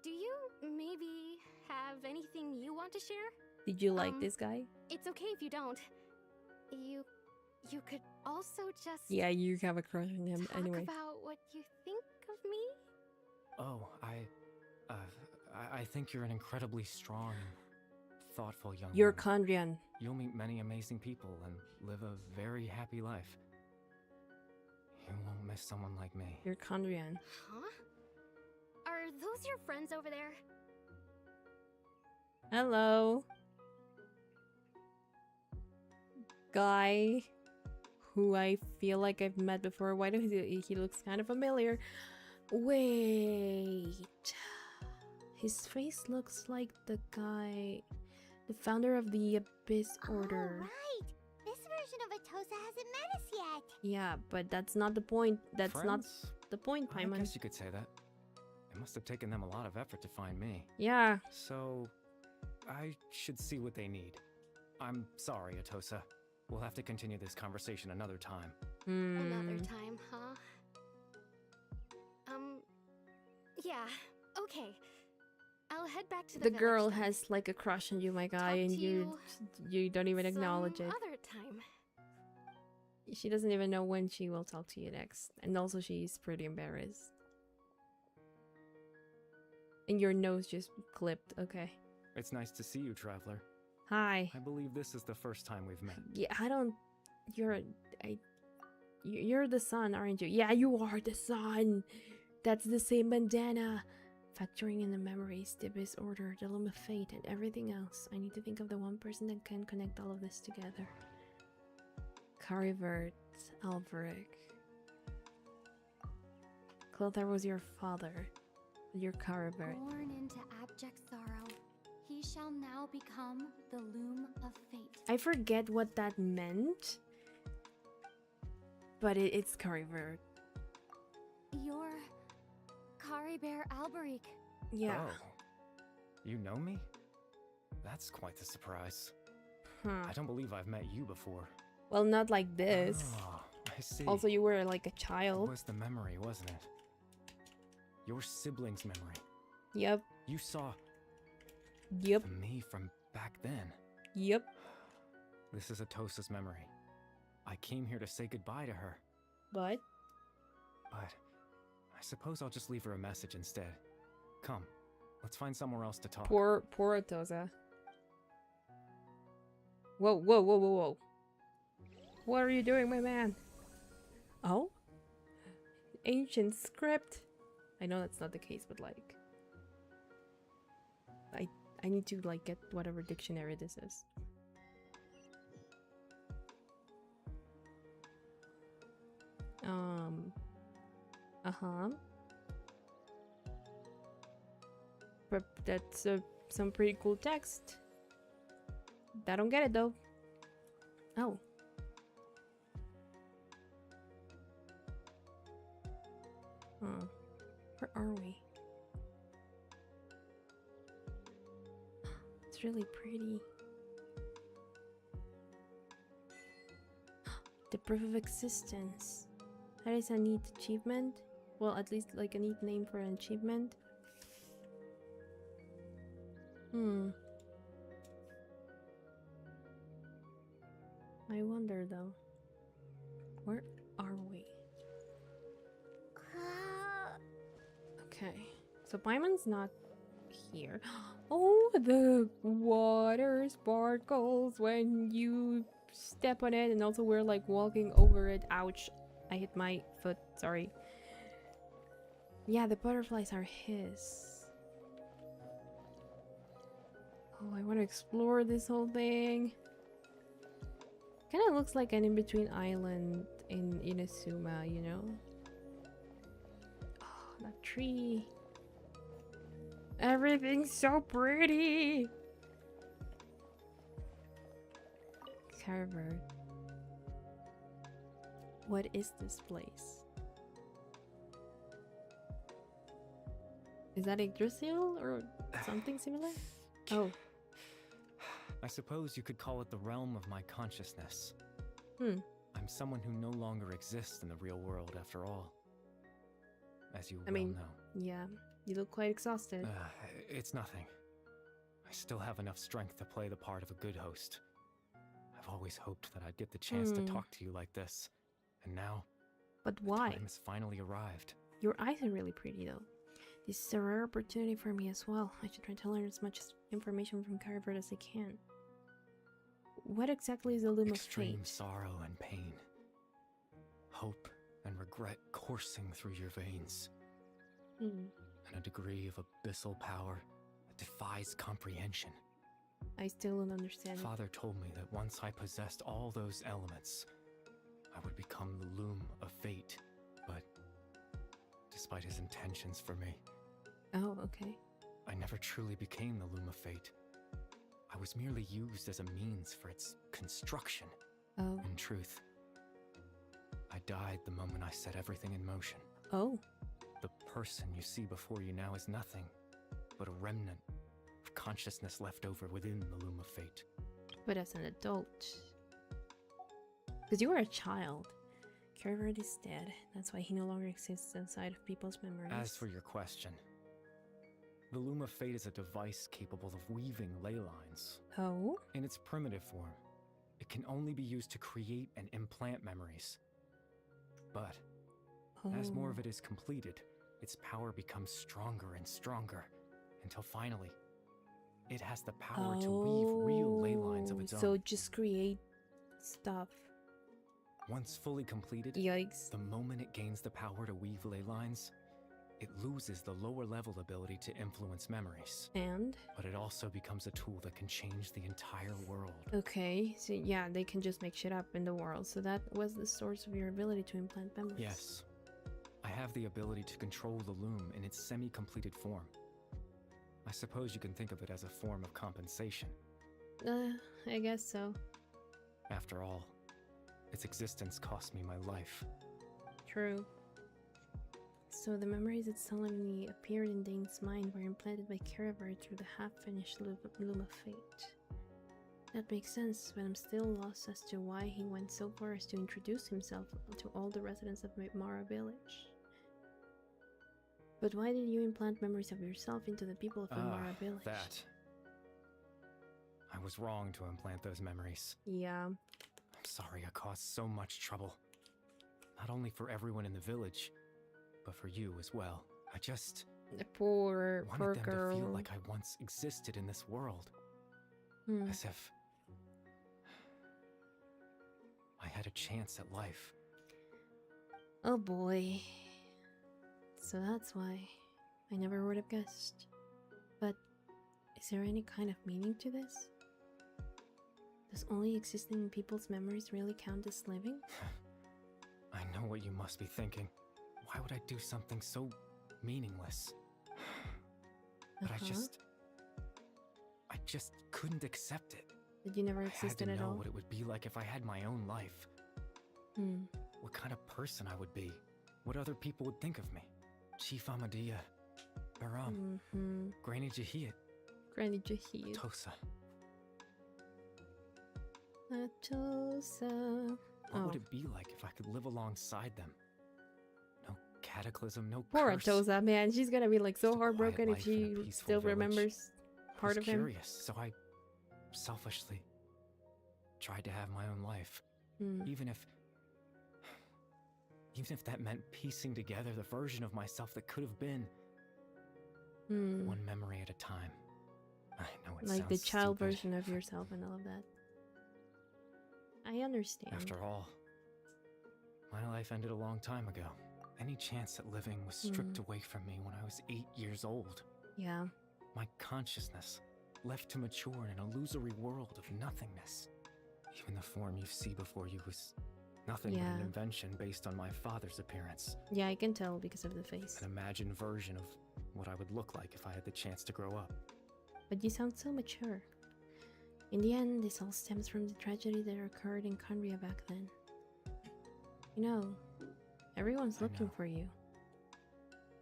Do you maybe have anything you want to share? Did you like this guy? It's okay if you don't. You could also just yeah, you have a crush on him anyway. Talk about what you think of me? Oh, I think you're an incredibly strong, thoughtful young You're woman. Kandrian. You'll meet many amazing people and live a very happy life. You won't miss someone like me. You're Kandrian. Huh? Are those your friends over there? Hello. Guy who I feel like I've met before. Why do he looks kind of familiar? Wait. His face looks like the guy, the founder of the Abyss Order. Oh, right. This version of Atosa hasn't met us yet. Yeah, but that's not the point. That's Friends? not the point, Paimon. I guess you could say that. It must have taken them a lot of effort to find me. Yeah. So, I should see what they need. I'm sorry, Atosa. We'll have to continue this conversation another time. Another time, huh? Yeah, okay. I'll head back to the girl village then. has like a crush on you, my guy, Talk and to you don't even acknowledge some it. Other time. She doesn't even know when she will talk to you next. And also she's pretty embarrassed. And your nose just clipped, okay. It's nice to see you, Traveler. Hi. I believe this is the first time we've met. Yeah, you're the sun, aren't you? Yeah, you are the sun. That's the same bandana. Factoring in the memories, the disorder, the loom of fate, and everything else. I need to think of the one person that can connect all of this together. Carivert, Alveric. Clothar was your father. Your Carivert. Born into abject sorrow, he shall now become the loom of fate. I forget what that meant, but it's Carivert. You're Caribert Alberic. Yeah. Oh. You know me? That's quite the surprise. Huh. I don't believe I've met you before. Well, not like this. Oh, I see. Also, you were like a child. It was the memory, wasn't it? Your sibling's memory. Yep. You saw Yep. me from back then. Yep. This is Atosa's memory. I came here to say goodbye to her. But I suppose I'll just leave her a message instead. Come, let's find somewhere else to talk. poor Atosa. Whoa, whoa, whoa, whoa, whoa. What are you doing, my man? Oh? Ancient script. I know that's not the case, but like I need to like get whatever dictionary this is. But that's some pretty cool text. I don't get it though. Oh. Where are we? It's really pretty. The proof of existence. That is a neat achievement. Well, at least like a neat name for an achievement. I wonder though. Where are we? Okay. So Paimon's not here. Oh, the water sparkles when you step on it, and also we're like walking over it. Ouch. I hit my foot, sorry. Yeah, the butterflies are his. Oh, I want to explore this whole thing. Kind of looks like an in-between island in Inazuma, you know? Oh, that tree. Everything's so pretty! Carver. What is this place? Is that Yggdrasil or something similar? Oh. I suppose you could call it the realm of my consciousness. I'm someone who no longer exists in the real world after all. As you know. Yeah, you look quite exhausted. It's nothing. I still have enough strength to play the part of a good host. I've always hoped that I'd get the chance to talk to you like this. And now... But why? The time has finally arrived. Your eyes are really pretty though. This is a rare opportunity for me as well. I should try to learn as much information from Carver as I can. What exactly is the loom of fate? Extreme sorrow and pain. Hope and regret coursing through your veins. And a degree of abyssal power that defies comprehension. I still don't understand. Father told me that once I possessed all those elements, I would become the loom of fate. But despite his intentions for me... Oh, okay. I never truly became the loom of fate. I was merely used as a means for its construction. Oh. In truth, I died the moment I set everything in motion. Oh. The person you see before you now is nothing but a remnant of consciousness left over within the loom of fate. But as an adult... Because you were a child. Carver is dead. That's why he no longer exists outside of people's memories. As for your question, the loom of fate is a device capable of weaving ley lines. Oh? In its primitive form, it can only be used to create and implant memories. But as more of it is completed, its power becomes stronger and stronger, until finally, it has the power to weave real ley lines of its own. So just create stuff. Once fully completed, Yikes. the moment it gains the power to weave ley lines, it loses the lower-level ability to influence memories. And? But it also becomes a tool that can change the entire world. Okay, so yeah, they can just make shit up in the world. So that was the source of your ability to implant memories. Yes. I have the ability to control the loom in its semi-completed form. I suppose you can think of it as a form of compensation. I guess so. After all, its existence cost me my life. True. So the memories that suddenly appeared in Dane's mind were implanted by Keraver through the half-finished loom of fate. That makes sense, but I'm still lost as to why he went so far as to introduce himself to all the residents of Mara Village. But why did you implant memories of yourself into the people of Mara Village? That. I was wrong to implant those memories. Yeah. I'm sorry I caused so much trouble. Not only for everyone in the village, but for you as well. I just... The poor girl. Wanted them to feel like I once existed in this world. As if... I had a chance at life. Oh boy. So that's why I never would have guessed. But is there any kind of meaning to this? Does only existing in people's memories really count as living? I know what you must be thinking. Why would I do something so meaningless? But I just couldn't accept it. Did you never existed at all? I had to know all? what it would be like if I had my own life. What kind of person I would be. What other people would think of me. Chief Amadia. Baram. Granny Jahiyat. Granny Jahiyat. Tosa. Atosa. What would it be like if I could live alongside them? No cataclysm, no Poor curse. Atosa, man. She's gonna be like so Just a heartbroken quiet if she life in a peaceful still village. remembers part of I was him. curious, so I selfishly tried to have my own life. Even if that meant piecing together the version of myself that could have been. One memory at a time. I know it like the sounds child stupid. version of yourself and all of that. I understand. After all, my life ended a long time ago. Any chance at living was stripped away from me when I was 8 years old. Yeah. My consciousness left to mature in an illusory world of nothingness. Even the form you see before you was nothing but an invention based on my father's appearance. Yeah, I can tell because of the face. An imagined version of what I would look like if I had the chance to grow up. But you sound so mature. In the end, this all stems from the tragedy that occurred in Conria back then. You know, everyone's looking for you.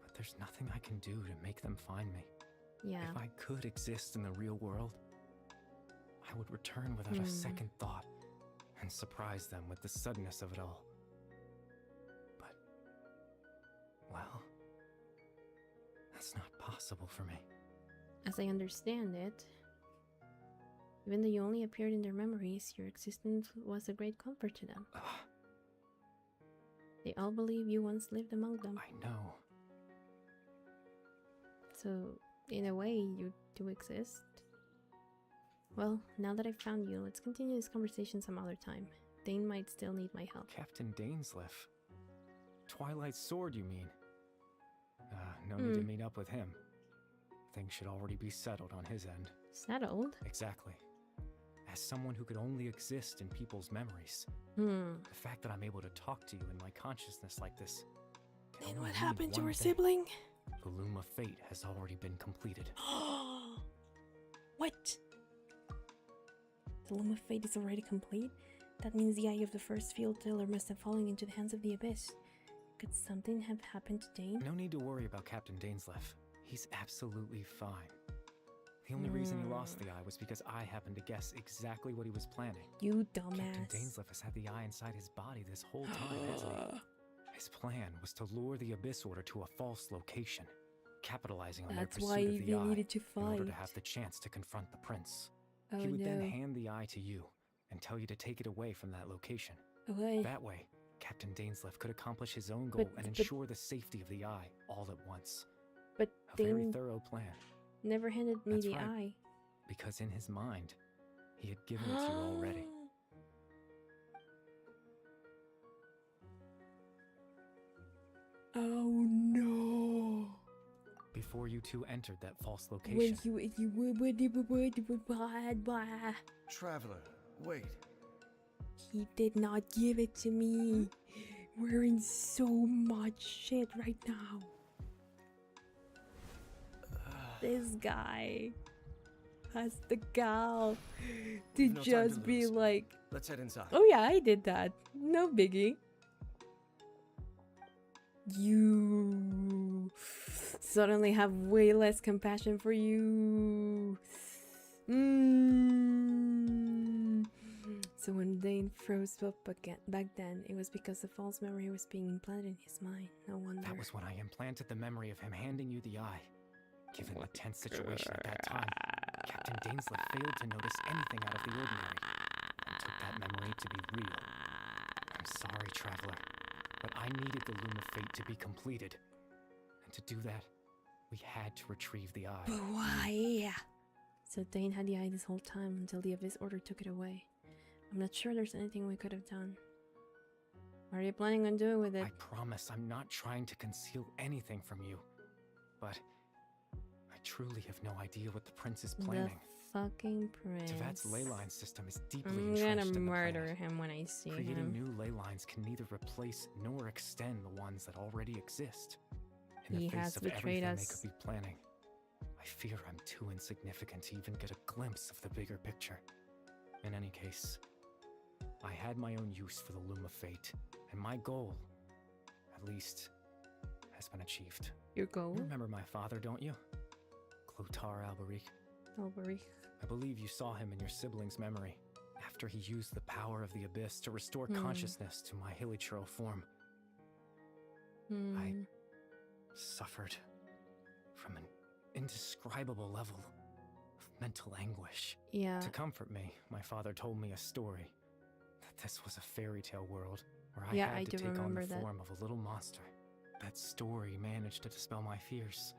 But there's nothing I can do to make them find me. Yeah. If I could exist in the real world, I would return without a second thought and surprise them with the suddenness of it all. But, well, that's not possible for me. As I understand it, even though you only appeared in their memories, your existence was a great comfort to them. They all believe you once lived among them. I know. So, in a way, you do exist. Well, now that I've found you, let's continue this conversation some other time. Dane might still need my help. Captain Dainsleif. Twilight Sword, you mean? No need to meet up with him. Things should already be settled on his end. Settled? Exactly. As someone who could only exist in people's memories, the fact that I'm able to talk to you in my consciousness like this. Then what happened to her sibling? The Loom of Fate has already been completed. What? The Loom of Fate is already complete? That means the eye of the first field teller must have fallen into the hands of the Abyss. Could something have happened to Dane? No need to worry about Captain Dainsleif. He's absolutely fine. The only reason he lost the eye was because I happened to guess exactly what he was planning. You dumbass. Captain Dainsleif has had the eye inside his body this whole time, hasn't he? His plan was to lure the Abyss Order to a false location, capitalizing on their pursuit of the eye in order to have the chance to confront the prince. He would then hand the eye to you and tell you to take it away from that location. That way, Captain Dainsleif could accomplish his own goal and ensure the safety of the eye all at once. But a very thorough plan. Never handed me the right. eye. Because in his mind, he had given it to you already. Oh no. before you two entered that false location. Traveler, wait. He did not give it to me. We're in so much shit right now. This guy has the gall to No time just to be lose. like, Let's head inside. oh yeah, I did that. No biggie. You suddenly have way less compassion for you. So when Dane froze up again back then, it was because the false memory was being implanted in his mind. No wonder. That was when I implanted the memory of him handing you the eye. Given the tense situation at that time, Captain Dainsleif failed to notice anything out of the ordinary and took that memory to be real. I'm sorry, Traveler, but I needed the Loom of Fate to be completed. And to do that, we had to retrieve the eye. But why? So Dane had the eye this whole time until the Abyss Order took it away. I'm not sure there's anything we could have done. What are you planning on doing with it? I promise I'm not trying to conceal anything from you. But I truly have no idea what the prince is planning. The fucking prince. Tevat's ley line system is deeply I'm entrenched gonna in the murder planet. him when I see Creating him. new ley lines can neither replace nor extend the ones that already exist. In He the face has of betrayed everything us. they could be planning, I fear I'm too insignificant to even get a glimpse of the bigger picture. In any case, I had my own use for the Loom of Fate, and my goal, at least, has been achieved. Your goal? You remember my father, don't you? Clotar Alberich. Alberich. I believe you saw him in your sibling's memory, after he used the power of the Abyss to restore consciousness to my hilichurl form. I suffered from an indescribable level of mental anguish. Yeah. To comfort me, my father told me a story. That this was a fairy tale world where I Yeah, I had to do take on remember the that. form of a little monster. That story managed to dispel my fears.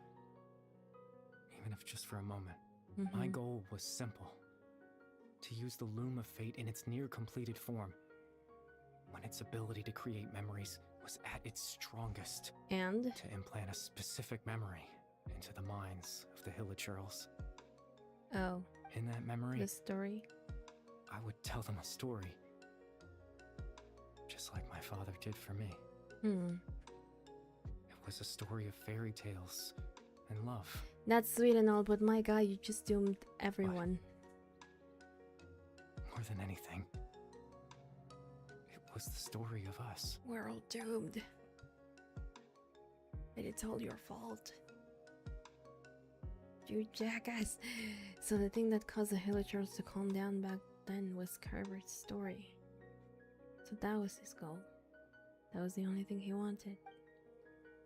Even if just for a moment. My goal was simple. To use the Loom of Fate in its near completed form, when its ability to create memories was at its strongest. And? To implant a specific memory into the minds of the hilichurls. Oh. In that memory, The story? I would tell them a story. Just like my father did for me. It was a story of fairy tales and love. That's sweet and all, but my god, you just doomed everyone. More than anything, it was the story of us. We're all doomed. And it's all your fault. You jackass. So the thing that caused the hilichurls to calm down back then was Carver's story. So that was his goal. That was the only thing he wanted.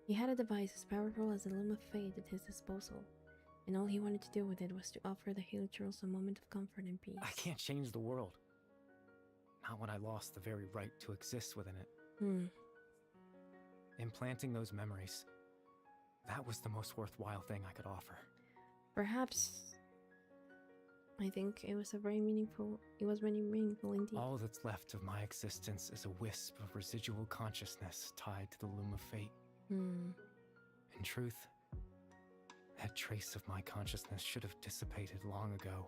He had a device as powerful as the Loom of Fate at his disposal, and all he wanted to do with it was to offer the hilichurls a moment of comfort and peace. I can't change the world. Not when I lost the very right to exist within it. Implanting those memories, that was the most worthwhile thing I could offer. Perhaps. I think it was very meaningful indeed. All that's left of my existence is a wisp of residual consciousness tied to the Loom of Fate. In truth, that trace of my consciousness should have dissipated long ago.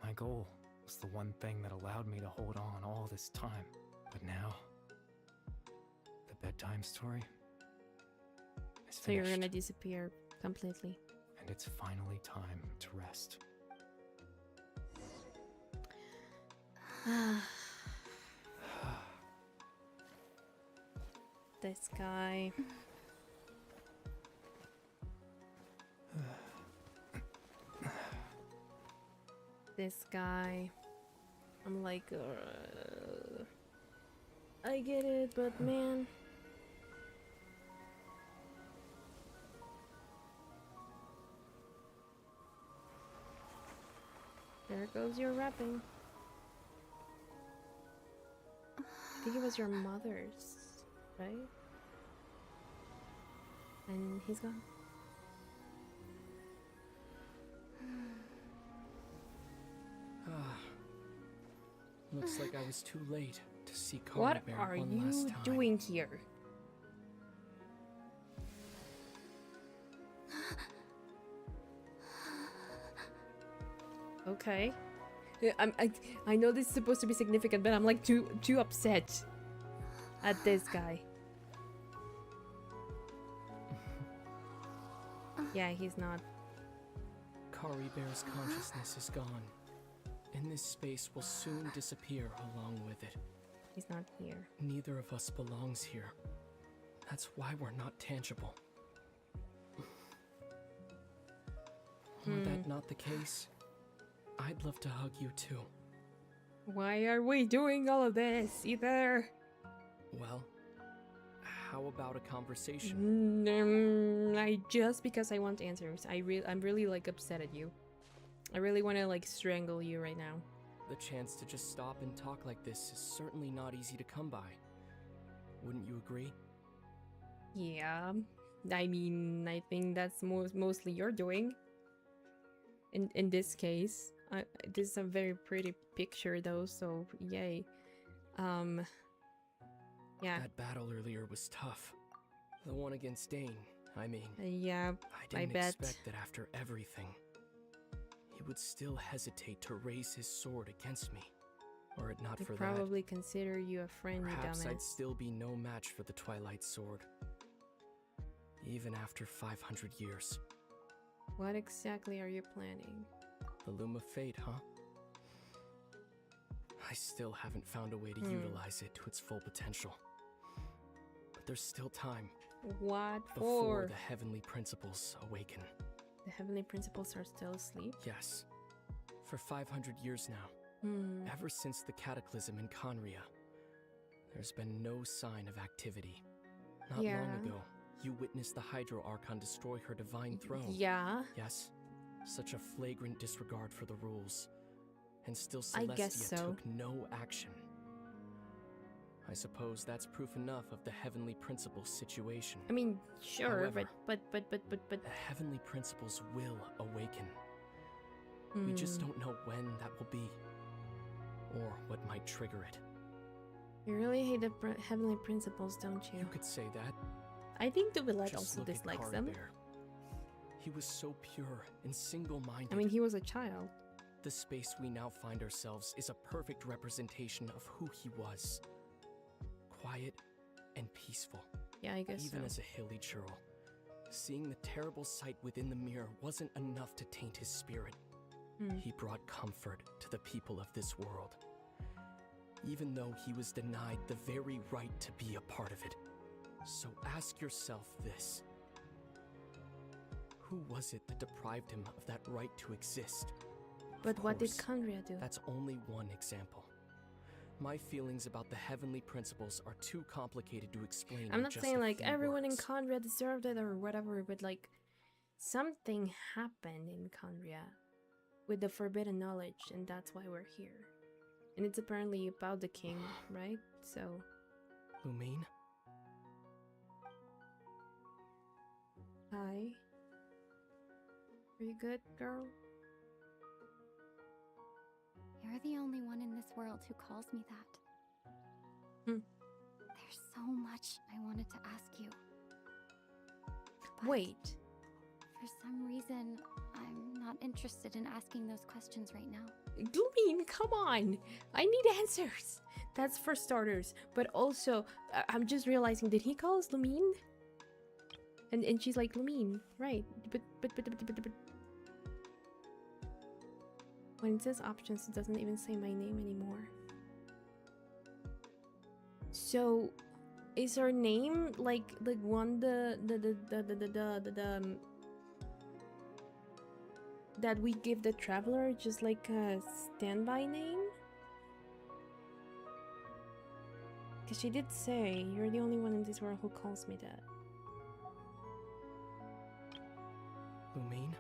My goal was the one thing that allowed me to hold on all this time. But now, the bedtime story is So you're finished. gonna disappear completely. And it's finally time to rest. This guy. This guy. I'm like, I get it, but man. There goes your rapping. I think it was your mother's, right? And he's gone. Looks like I was too late to see What Bear are one last you time. doing here? Okay. I know this is supposed to be significant, but I'm like too upset at this guy. Yeah, he's not. Kari Bear's consciousness is gone, and this space will soon disappear along with it. He's not here. Neither of us belongs here. That's why we're not tangible. Were that not the case, I'd love to hug you too. Why are we doing all of this, either? Well, how about a conversation? Just because I want answers. I'm really like upset at you. I really want to like strangle you right now. The chance to just stop and talk like this is certainly not easy to come by. Wouldn't you agree? Yeah. I mean, I think that's mostly your doing. In this case, this is a very pretty picture though, so yay. Yeah. That battle earlier was tough. The one against Dane, I mean. Yeah, I bet. Expect that after everything, he would still hesitate to raise his sword against me. Were it not for that, probably consider you a friend, perhaps you dumbass. I'd still be no match for the Twilight Sword. Even after 500 years. What exactly are you planning? The Loom of Fate, huh? I still haven't found a way to utilize it to its full potential. But there's still time. What before for? The heavenly principles awaken. The heavenly principles are still asleep? Yes. For 500 years now. Ever since the cataclysm in Conria, there's been no sign of activity. Not long ago, you witnessed the Hydro Archon destroy her divine throne. Yeah. Yes. Such a flagrant disregard for the rules. And still I guess so. took no action. I suppose that's proof enough of the heavenly principles situation. I mean, sure, However, but the heavenly principles will awaken. We just don't know when that will be, or what might trigger it. You really hate the heavenly principles, don't you? You could say that. I think Duvelet Just also look at dislikes Kari them. Bear. He was so pure and single-minded. I mean, he was a child. The space we now find ourselves is a perfect representation of who he was. Quiet and peaceful. Yeah, I guess Even so. as a hilly churl, seeing the terrible sight within the mirror wasn't enough to taint his spirit. He brought comfort to the people of this world, even though he was denied the very right to be a part of it. So ask yourself this. Who was it that deprived him of that right to exist? But what did Conria do? That's only one example. My feelings about the heavenly principles are too complicated to explain. I'm not saying like everyone in words. Conria deserved it or whatever, but like something happened in Conria with the forbidden knowledge, and that's why we're here. And it's apparently about the king, right? So Lumine? Hi. Are you good, girl? You're the only one in this world who calls me that. There's so much I wanted to ask you. But wait. For some reason, I'm not interested in asking those questions right now. Lumine, come on! I need answers! That's for starters. But also, I'm just realizing, did he call us Lumine? And she's like, Lumine, right. But when it says options, it doesn't even say my name anymore. So, is her name like one that we give the traveler just like a standby name? Because she did say, you're the only one in this world who calls me that. Lumine?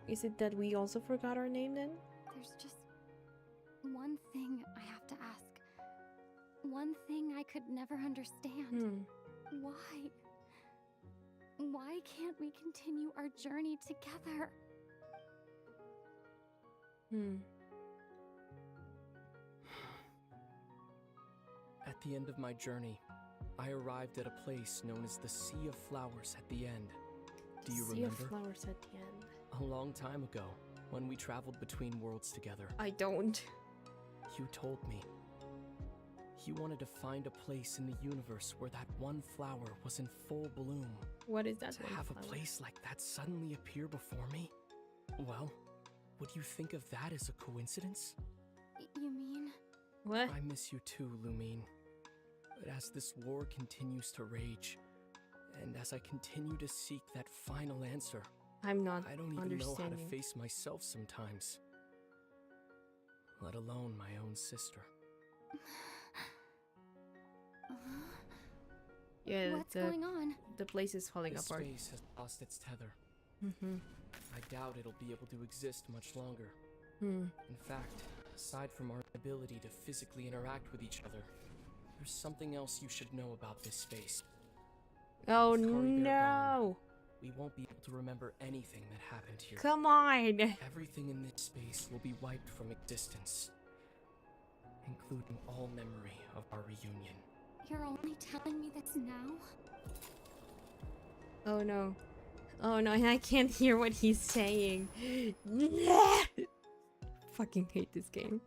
Is it that we also forgot our name then? There's just one thing I have to ask. One thing I could never understand. Why? Why can't we continue our journey together? At the end of my journey, I arrived at a place known as the Sea of Flowers at the end. Do you remember? Sea of Flowers at the end. A long time ago, when we traveled between worlds together. I don't. You told me. You wanted to find a place in the universe where that one flower was in full bloom. What is that? To have a place like that suddenly appear before me? Well, would you think of that as a coincidence? You mean? What? I miss you too, Lumine. But as this war continues to rage, and as I continue to seek that final answer, I'm not I don't even know how to face myself sometimes. Let alone my own sister. Yeah, what's going on? The place is falling This apart. space has lost its tether. I doubt it'll be able to exist much longer. In fact, aside from our ability to physically interact with each other, there's something else you should know about this space. Oh With Kari Bear gone, no! we won't be able to remember anything that happened here. Come on! Everything in this space will be wiped from existence, including all memory of our reunion. You're only telling me this now? Oh no. Oh no, and I can't hear what he's saying. Fucking hate this game.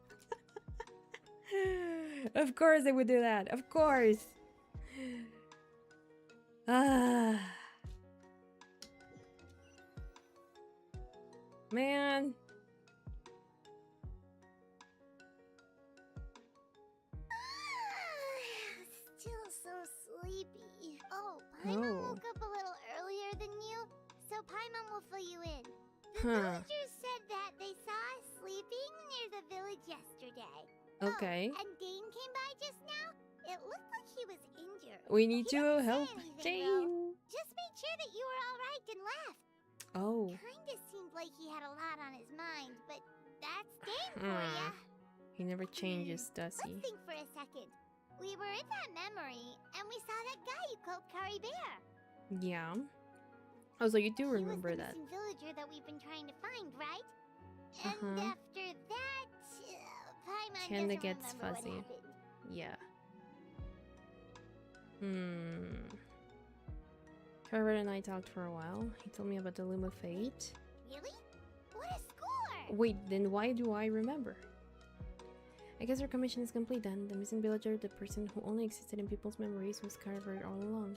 Of course they would do that. Of course. Man. Still so sleepy. Oh, Paimon woke up a little earlier than you, so Paimon will fill you in. The villagers said that they saw us sleeping near the village yesterday. Okay. Oh, and Dane came by just now. It looked like he was injured. We need He to didn't say help anything, Dane. though. Just made sure that you were all right and left. Oh. Kinda seemed like he had a lot on his mind, but that's Dane for ya. He never changes, does he? Let's think for a second. We were in that memory, and we saw that guy you called Kari Bear. Yeah. Oh, so you do remember he was that. the missing villager that we've been trying to find, right? And after that, Paimon Kinda doesn't gets remember fuzzy. what happened. Yeah. Trevor and I talked for a while. He told me about the Loom of Fate. Really? What a score! Wait, then why do I remember? I guess our commission is complete then. The missing villager, the person who only existed in people's memories, was Carver all along.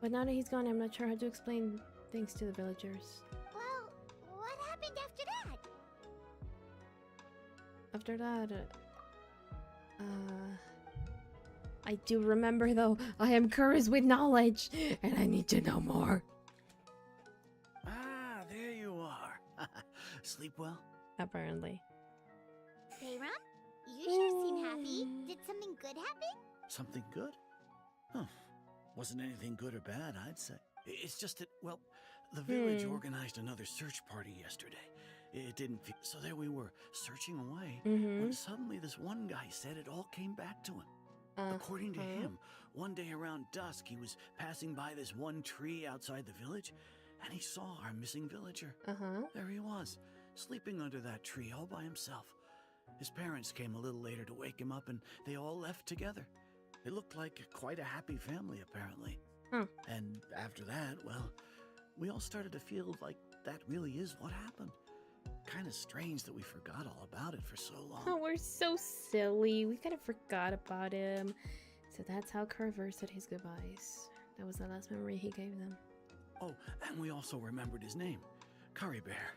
But now that he's gone, I'm not sure how to explain things to the villagers. Well, what happened after that? After that, I do remember though. I am cursed with knowledge, and I need to know more. Ah, there you are. Sleep well? Apparently. Bayram? You sure seem happy. Did something good happen? Something good? Huh. Wasn't anything good or bad, I'd say. It's just that, well, the village organized another search party yesterday. It didn't feel... So there we were, searching away, when suddenly this one guy said it all came back to him. According to him, one day around dusk, he was passing by this one tree outside the village, and he saw our missing villager. There he was, sleeping under that tree all by himself. His parents came a little later to wake him up, and they all left together. It looked like quite a happy family, apparently. And after that, well, we all started to feel like that really is what happened. Kind of strange that we forgot all about it for so long. Oh, we're so silly. We kind of forgot about him. So that's how Carver said his goodbyes. That was the last memory he gave them. Oh, and we also remembered his name, Kari Bear.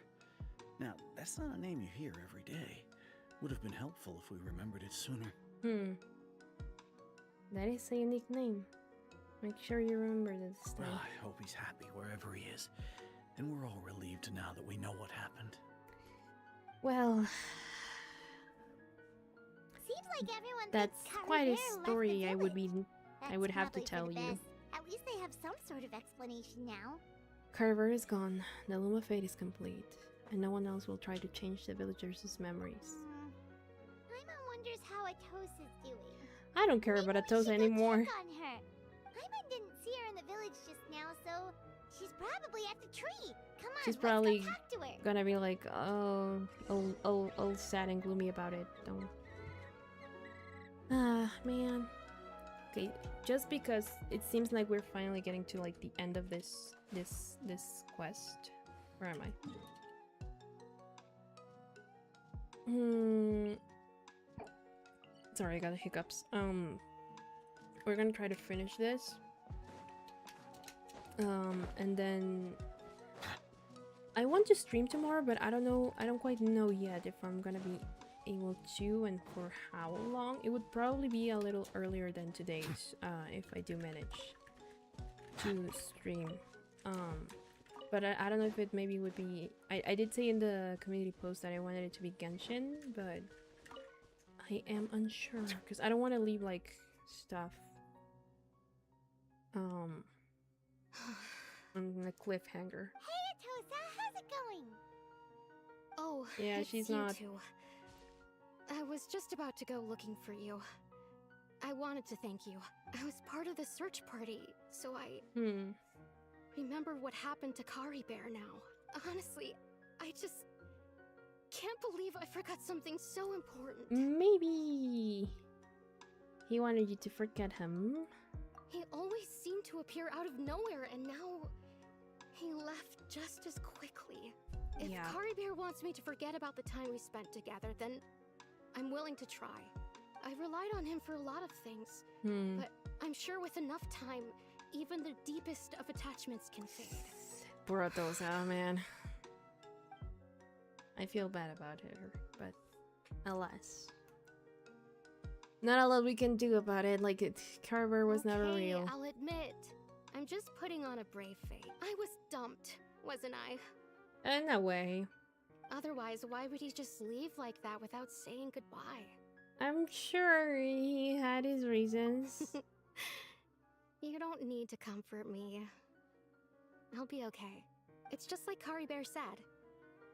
Now, that's not a name you hear every day. Would have been helpful if we remembered it sooner. That is a unique name. Make sure you remember this Well, time. I hope he's happy wherever he is. And we're all relieved now that we know what happened. Well, Seems like everyone that's thinks Kari quite a Bear left story the I would village. be I would have to That's tell probably for the you. best. At least they have some sort of explanation now. Carver is gone. The Loom of Fate is complete. And no one else will try to change the villagers' memories. Paimon wonders how Atos is doing. I don't care about Atos anymore. Check on her. Paimon didn't see her in the village just now, so she's probably at the tree. Come on, She's let's go probably talk to her. gonna be like, oh, all sad and gloomy about it. Don't. Ah, man. Okay, just because it seems like we're finally getting to like the end of this quest. Where am I? Sorry, I got the hiccups. We're gonna try to finish this. And then I want to stream tomorrow, but I don't know. I don't quite know yet if I'm gonna be able to and for how long. It would probably be a little earlier than today's, if I do manage to stream. But I don't know if it maybe would be. I did say in the community post that I wanted it to be Genshin, but I am unsure because I don't want to leave like stuff on a cliffhanger. Hey, Atosa, how's it going? Oh, yeah, it's she's you not. two. I was just about to go looking for you. I wanted to thank you. I was part of the search party, so I remember what happened to Kari Bear now. Honestly, I just can't believe I forgot something so important. Maybe he wanted you to forget him. He always seemed to appear out of nowhere, and now he left just as quickly. If Kari Bear wants me to forget about the time we spent together, then I'm willing to try. I relied on him for a lot of things, but I'm sure with enough time, even the deepest of attachments can fade. Poor Atosa, man. I feel bad about her, but alas. Not a lot we can do about it, like Carver was never real. I'll admit, I'm just putting on a brave face. I was dumped, wasn't I? In a way. Otherwise, why would he just leave like that without saying goodbye? I'm sure he had his reasons. You don't need to comfort me. I'll be okay. It's just like Kari Bear said.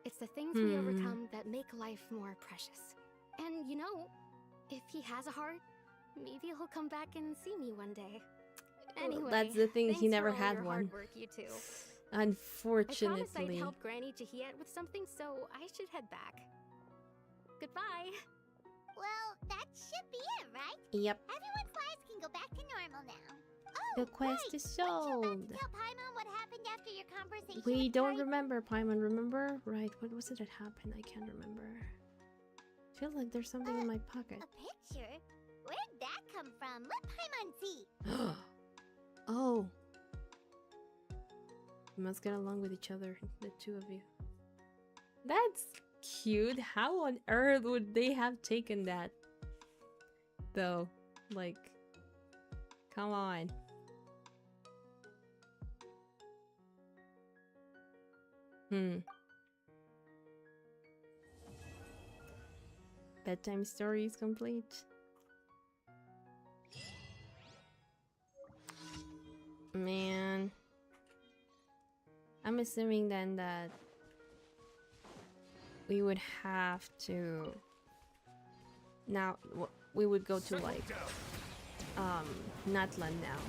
It's the things we overcome that make life more precious. And you know, if he has a heart, maybe he'll come back and see me one day. Anyway, that's the thing, he never had your one. Hard work, you two. Unfortunately. I promised I'd help Granny Jahiet with something, so I should head back. Goodbye. Well, that should be it, right? Yep. Everyone's lives can go back to normal now. The quest is sold. Weren't you about to tell Paimon what happened after your conversation We with don't Kari? remember, Paimon, remember? Right, what was it that happened? I can't remember. I feel like there's something in my pocket. A picture? Where'd that come from? Let Paimon see. Oh. You must get along with each other, the two of you. That's cute. How on earth would they have taken that? Though, like, come on. Bedtime Story is complete. Man. I'm assuming then that we would have to now we would go to like Natlan now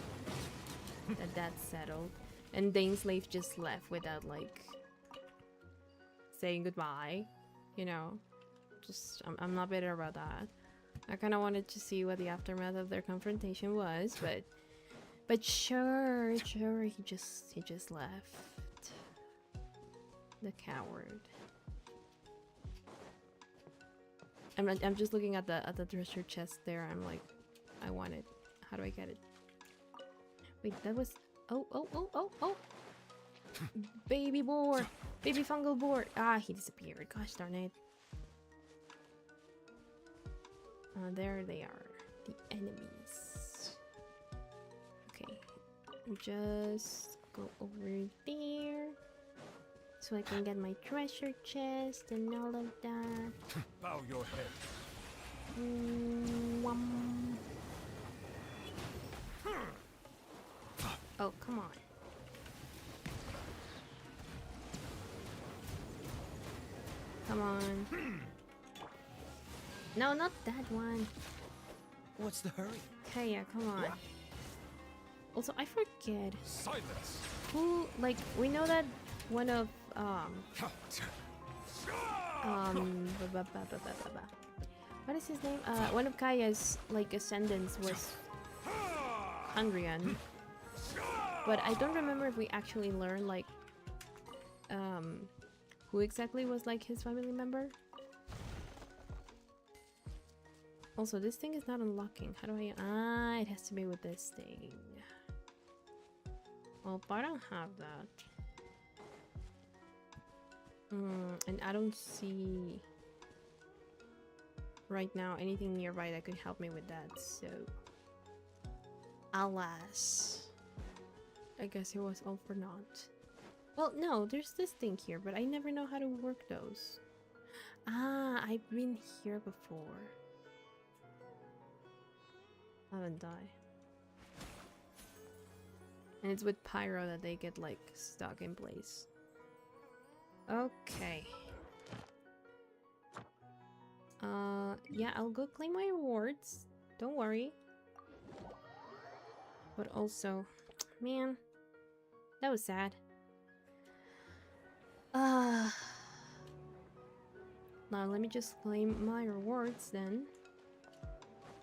that's settled, and Daneslave just left without like saying goodbye, you know. Just I'm not bitter about that. I kind of wanted to see what the aftermath of their confrontation was, but sure he just left. The coward. I'm just looking at the treasure chest there. I'm like, I want it. How do I get it? Wait, that was oh. Baby boar. Baby fungal boar. Ah, he disappeared. Gosh darn it. There they are. The enemies. Okay. Just go over there. So I can get my treasure chest and all of that. Bow your head. Oh, come on. Come on. No, not that one. What's the hurry? Okay, yeah, come on. Also, I forget. Silence. Who, like, we know that one of, what is his name? One of Kaya's, like, ascendants was Hungrian. But I don't remember if we actually learned, like, who exactly was, like, his family member. Also, this thing is not unlocking. How do I... Ah, it has to be with this thing. Well, I don't have that. And I don't see... right now anything nearby that could help me with that, so... Alas. I guess it was all for naught. Well, no, there's this thing here, but I never know how to work those. Ah, I've been here before. Haven't I? And it's with Pyro that they get like stuck in place. Okay. Yeah, I'll go claim my rewards. Don't worry. But also, man, that was sad. Now let me just claim my rewards then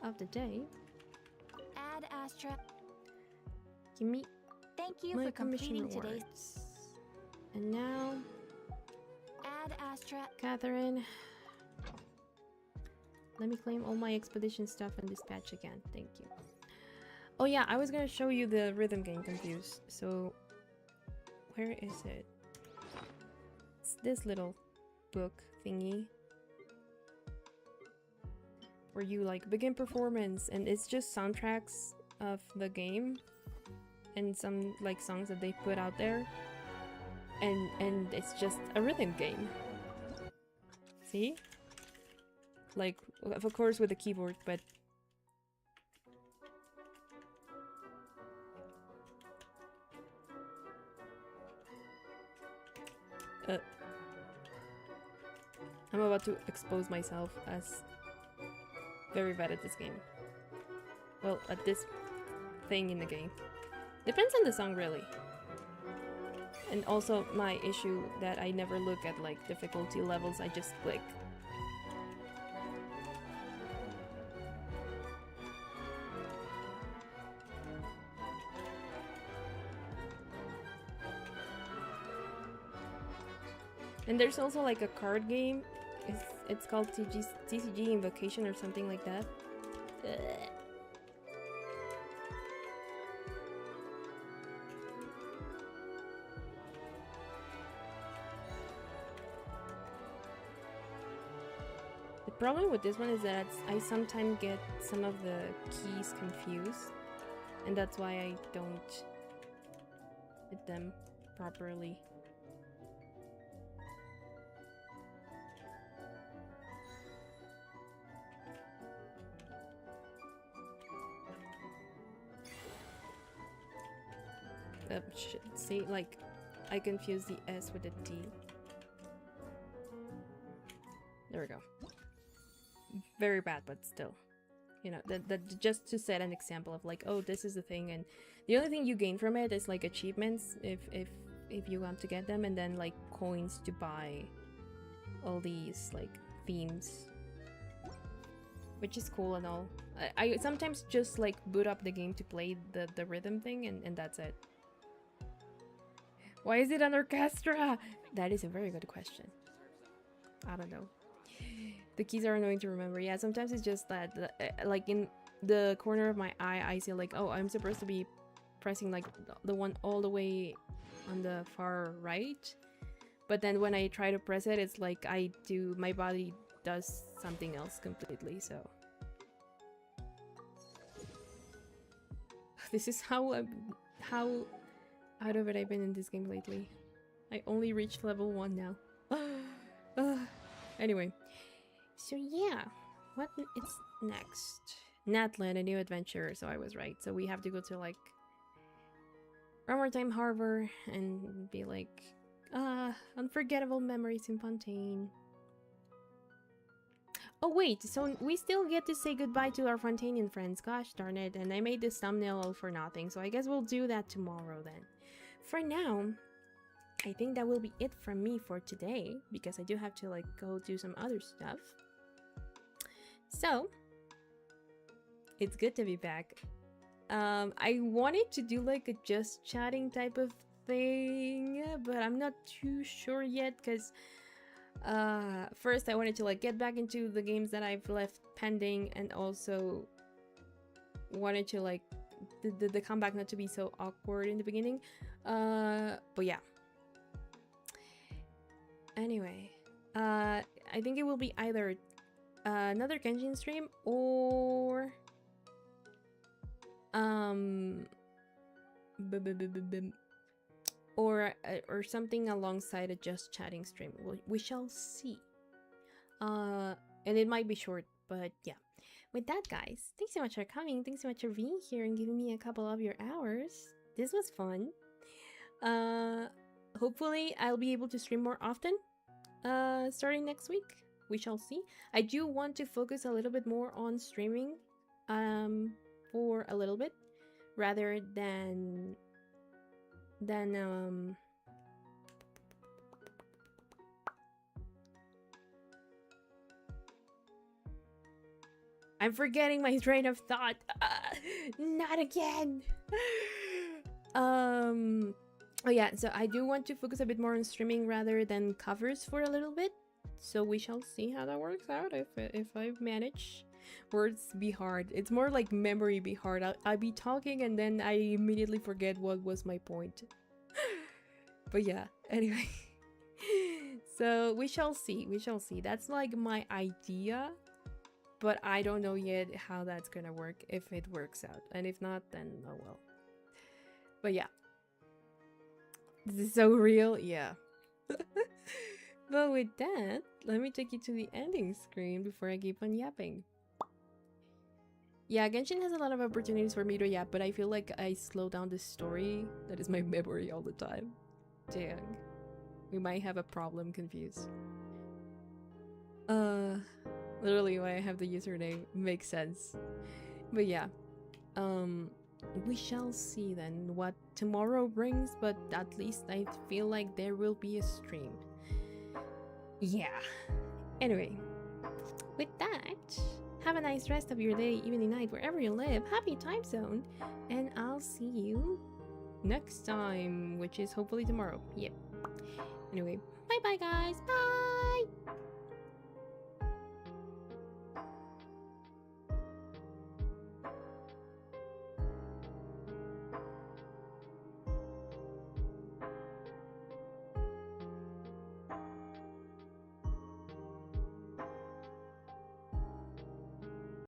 of the day. Add Astra. Give me Thank you my for commission completing today's. rewards. And now, Add Astra. Catherine, let me claim all my expedition stuff and dispatch again. Thank you. Oh yeah, I was gonna show you the rhythm game Confused. So, where is it? It's this little book thingy. Where you like begin performance, and it's just soundtracks of the game and some like songs that they put out there, and it's just a rhythm game. See, like of course with the keyboard, but I'm about to expose myself as very bad at this game. Well, at this thing in the game. Depends on the song, really. And also my issue that I never look at like difficulty levels, I just click. And there's also like a card game. It's called TCG Invocation or something like that. Ugh. The problem with this one is that I sometimes get some of the keys confused, and that's why I don't hit them properly. Shit. See, like, I confuse the S with the D. There we go. Very bad, but still. You know, that just to set an example of like, oh, this is the thing, and the only thing you gain from it is like achievements if you want to get them, and then like coins to buy all these like themes, which is cool and all. I sometimes just like boot up the game to play the rhythm thing, and that's it. Why is it an orchestra? That is a very good question. I don't know. The keys are annoying to remember. Yeah, sometimes it's just that, like in the corner of my eye, I see like, oh, I'm supposed to be pressing like the one all the way on the far right. But then when I try to press it, it's like my body does something else completely, so. This is how out of it I've been in this game lately. I only reached level 1 now. Anyway, so yeah, what is next? Natlan, a new adventure, so I was right. So we have to go to like Time Harbor and be like, unforgettable memories in Fontaine. Oh wait, so we still get to say goodbye to our Fontanian friends. Gosh darn it, and I made this thumbnail all for nothing, so I guess we'll do that tomorrow then. For now, I think that will be it from me for today, because I do have to like go do some other stuff. So, it's good to be back. I wanted to do like a just chatting type of thing, but I'm not too sure yet, because First I wanted to like get back into the games that I've left pending, and also wanted to like the comeback not to be so awkward in the beginning. But yeah. Anyway, I think it will be either another Genshin stream or or something alongside a just chatting stream. We shall see. And it might be short, but yeah. With that, guys, thanks so much for coming. Thanks so much for being here and giving me a couple of your hours. This was fun. Hopefully I'll be able to stream more often starting next week. We shall see. I do want to focus a little bit more on streaming for a little bit rather than I'm forgetting my train of thought. Not again. Oh yeah, so I do want to focus a bit more on streaming rather than covers for a little bit. So we shall see how that works out if I manage. Words be hard. It's more like memory be hard. I'll be talking and then I immediately forget what was my point. But yeah, anyway. So we shall see. We shall see. That's like my idea. But I don't know yet how that's gonna work, if it works out. And if not, then oh well. But yeah. This is so real, yeah. But with that, let me take you to the ending screen before I keep on yapping. Yeah, Genshin has a lot of opportunities for me to yap, but I feel like I slow down the story. That is my memory all the time. Dang. We might have a problem, confused. Literally why I have the username makes sense. But yeah. We shall see then what tomorrow brings, but at least I feel like there will be a stream. Yeah. Anyway, with that, have a nice rest of your day, evening, night, wherever you live. Happy time zone. And I'll see you next time, which is hopefully tomorrow. Yep. Anyway, bye-bye, guys. Bye!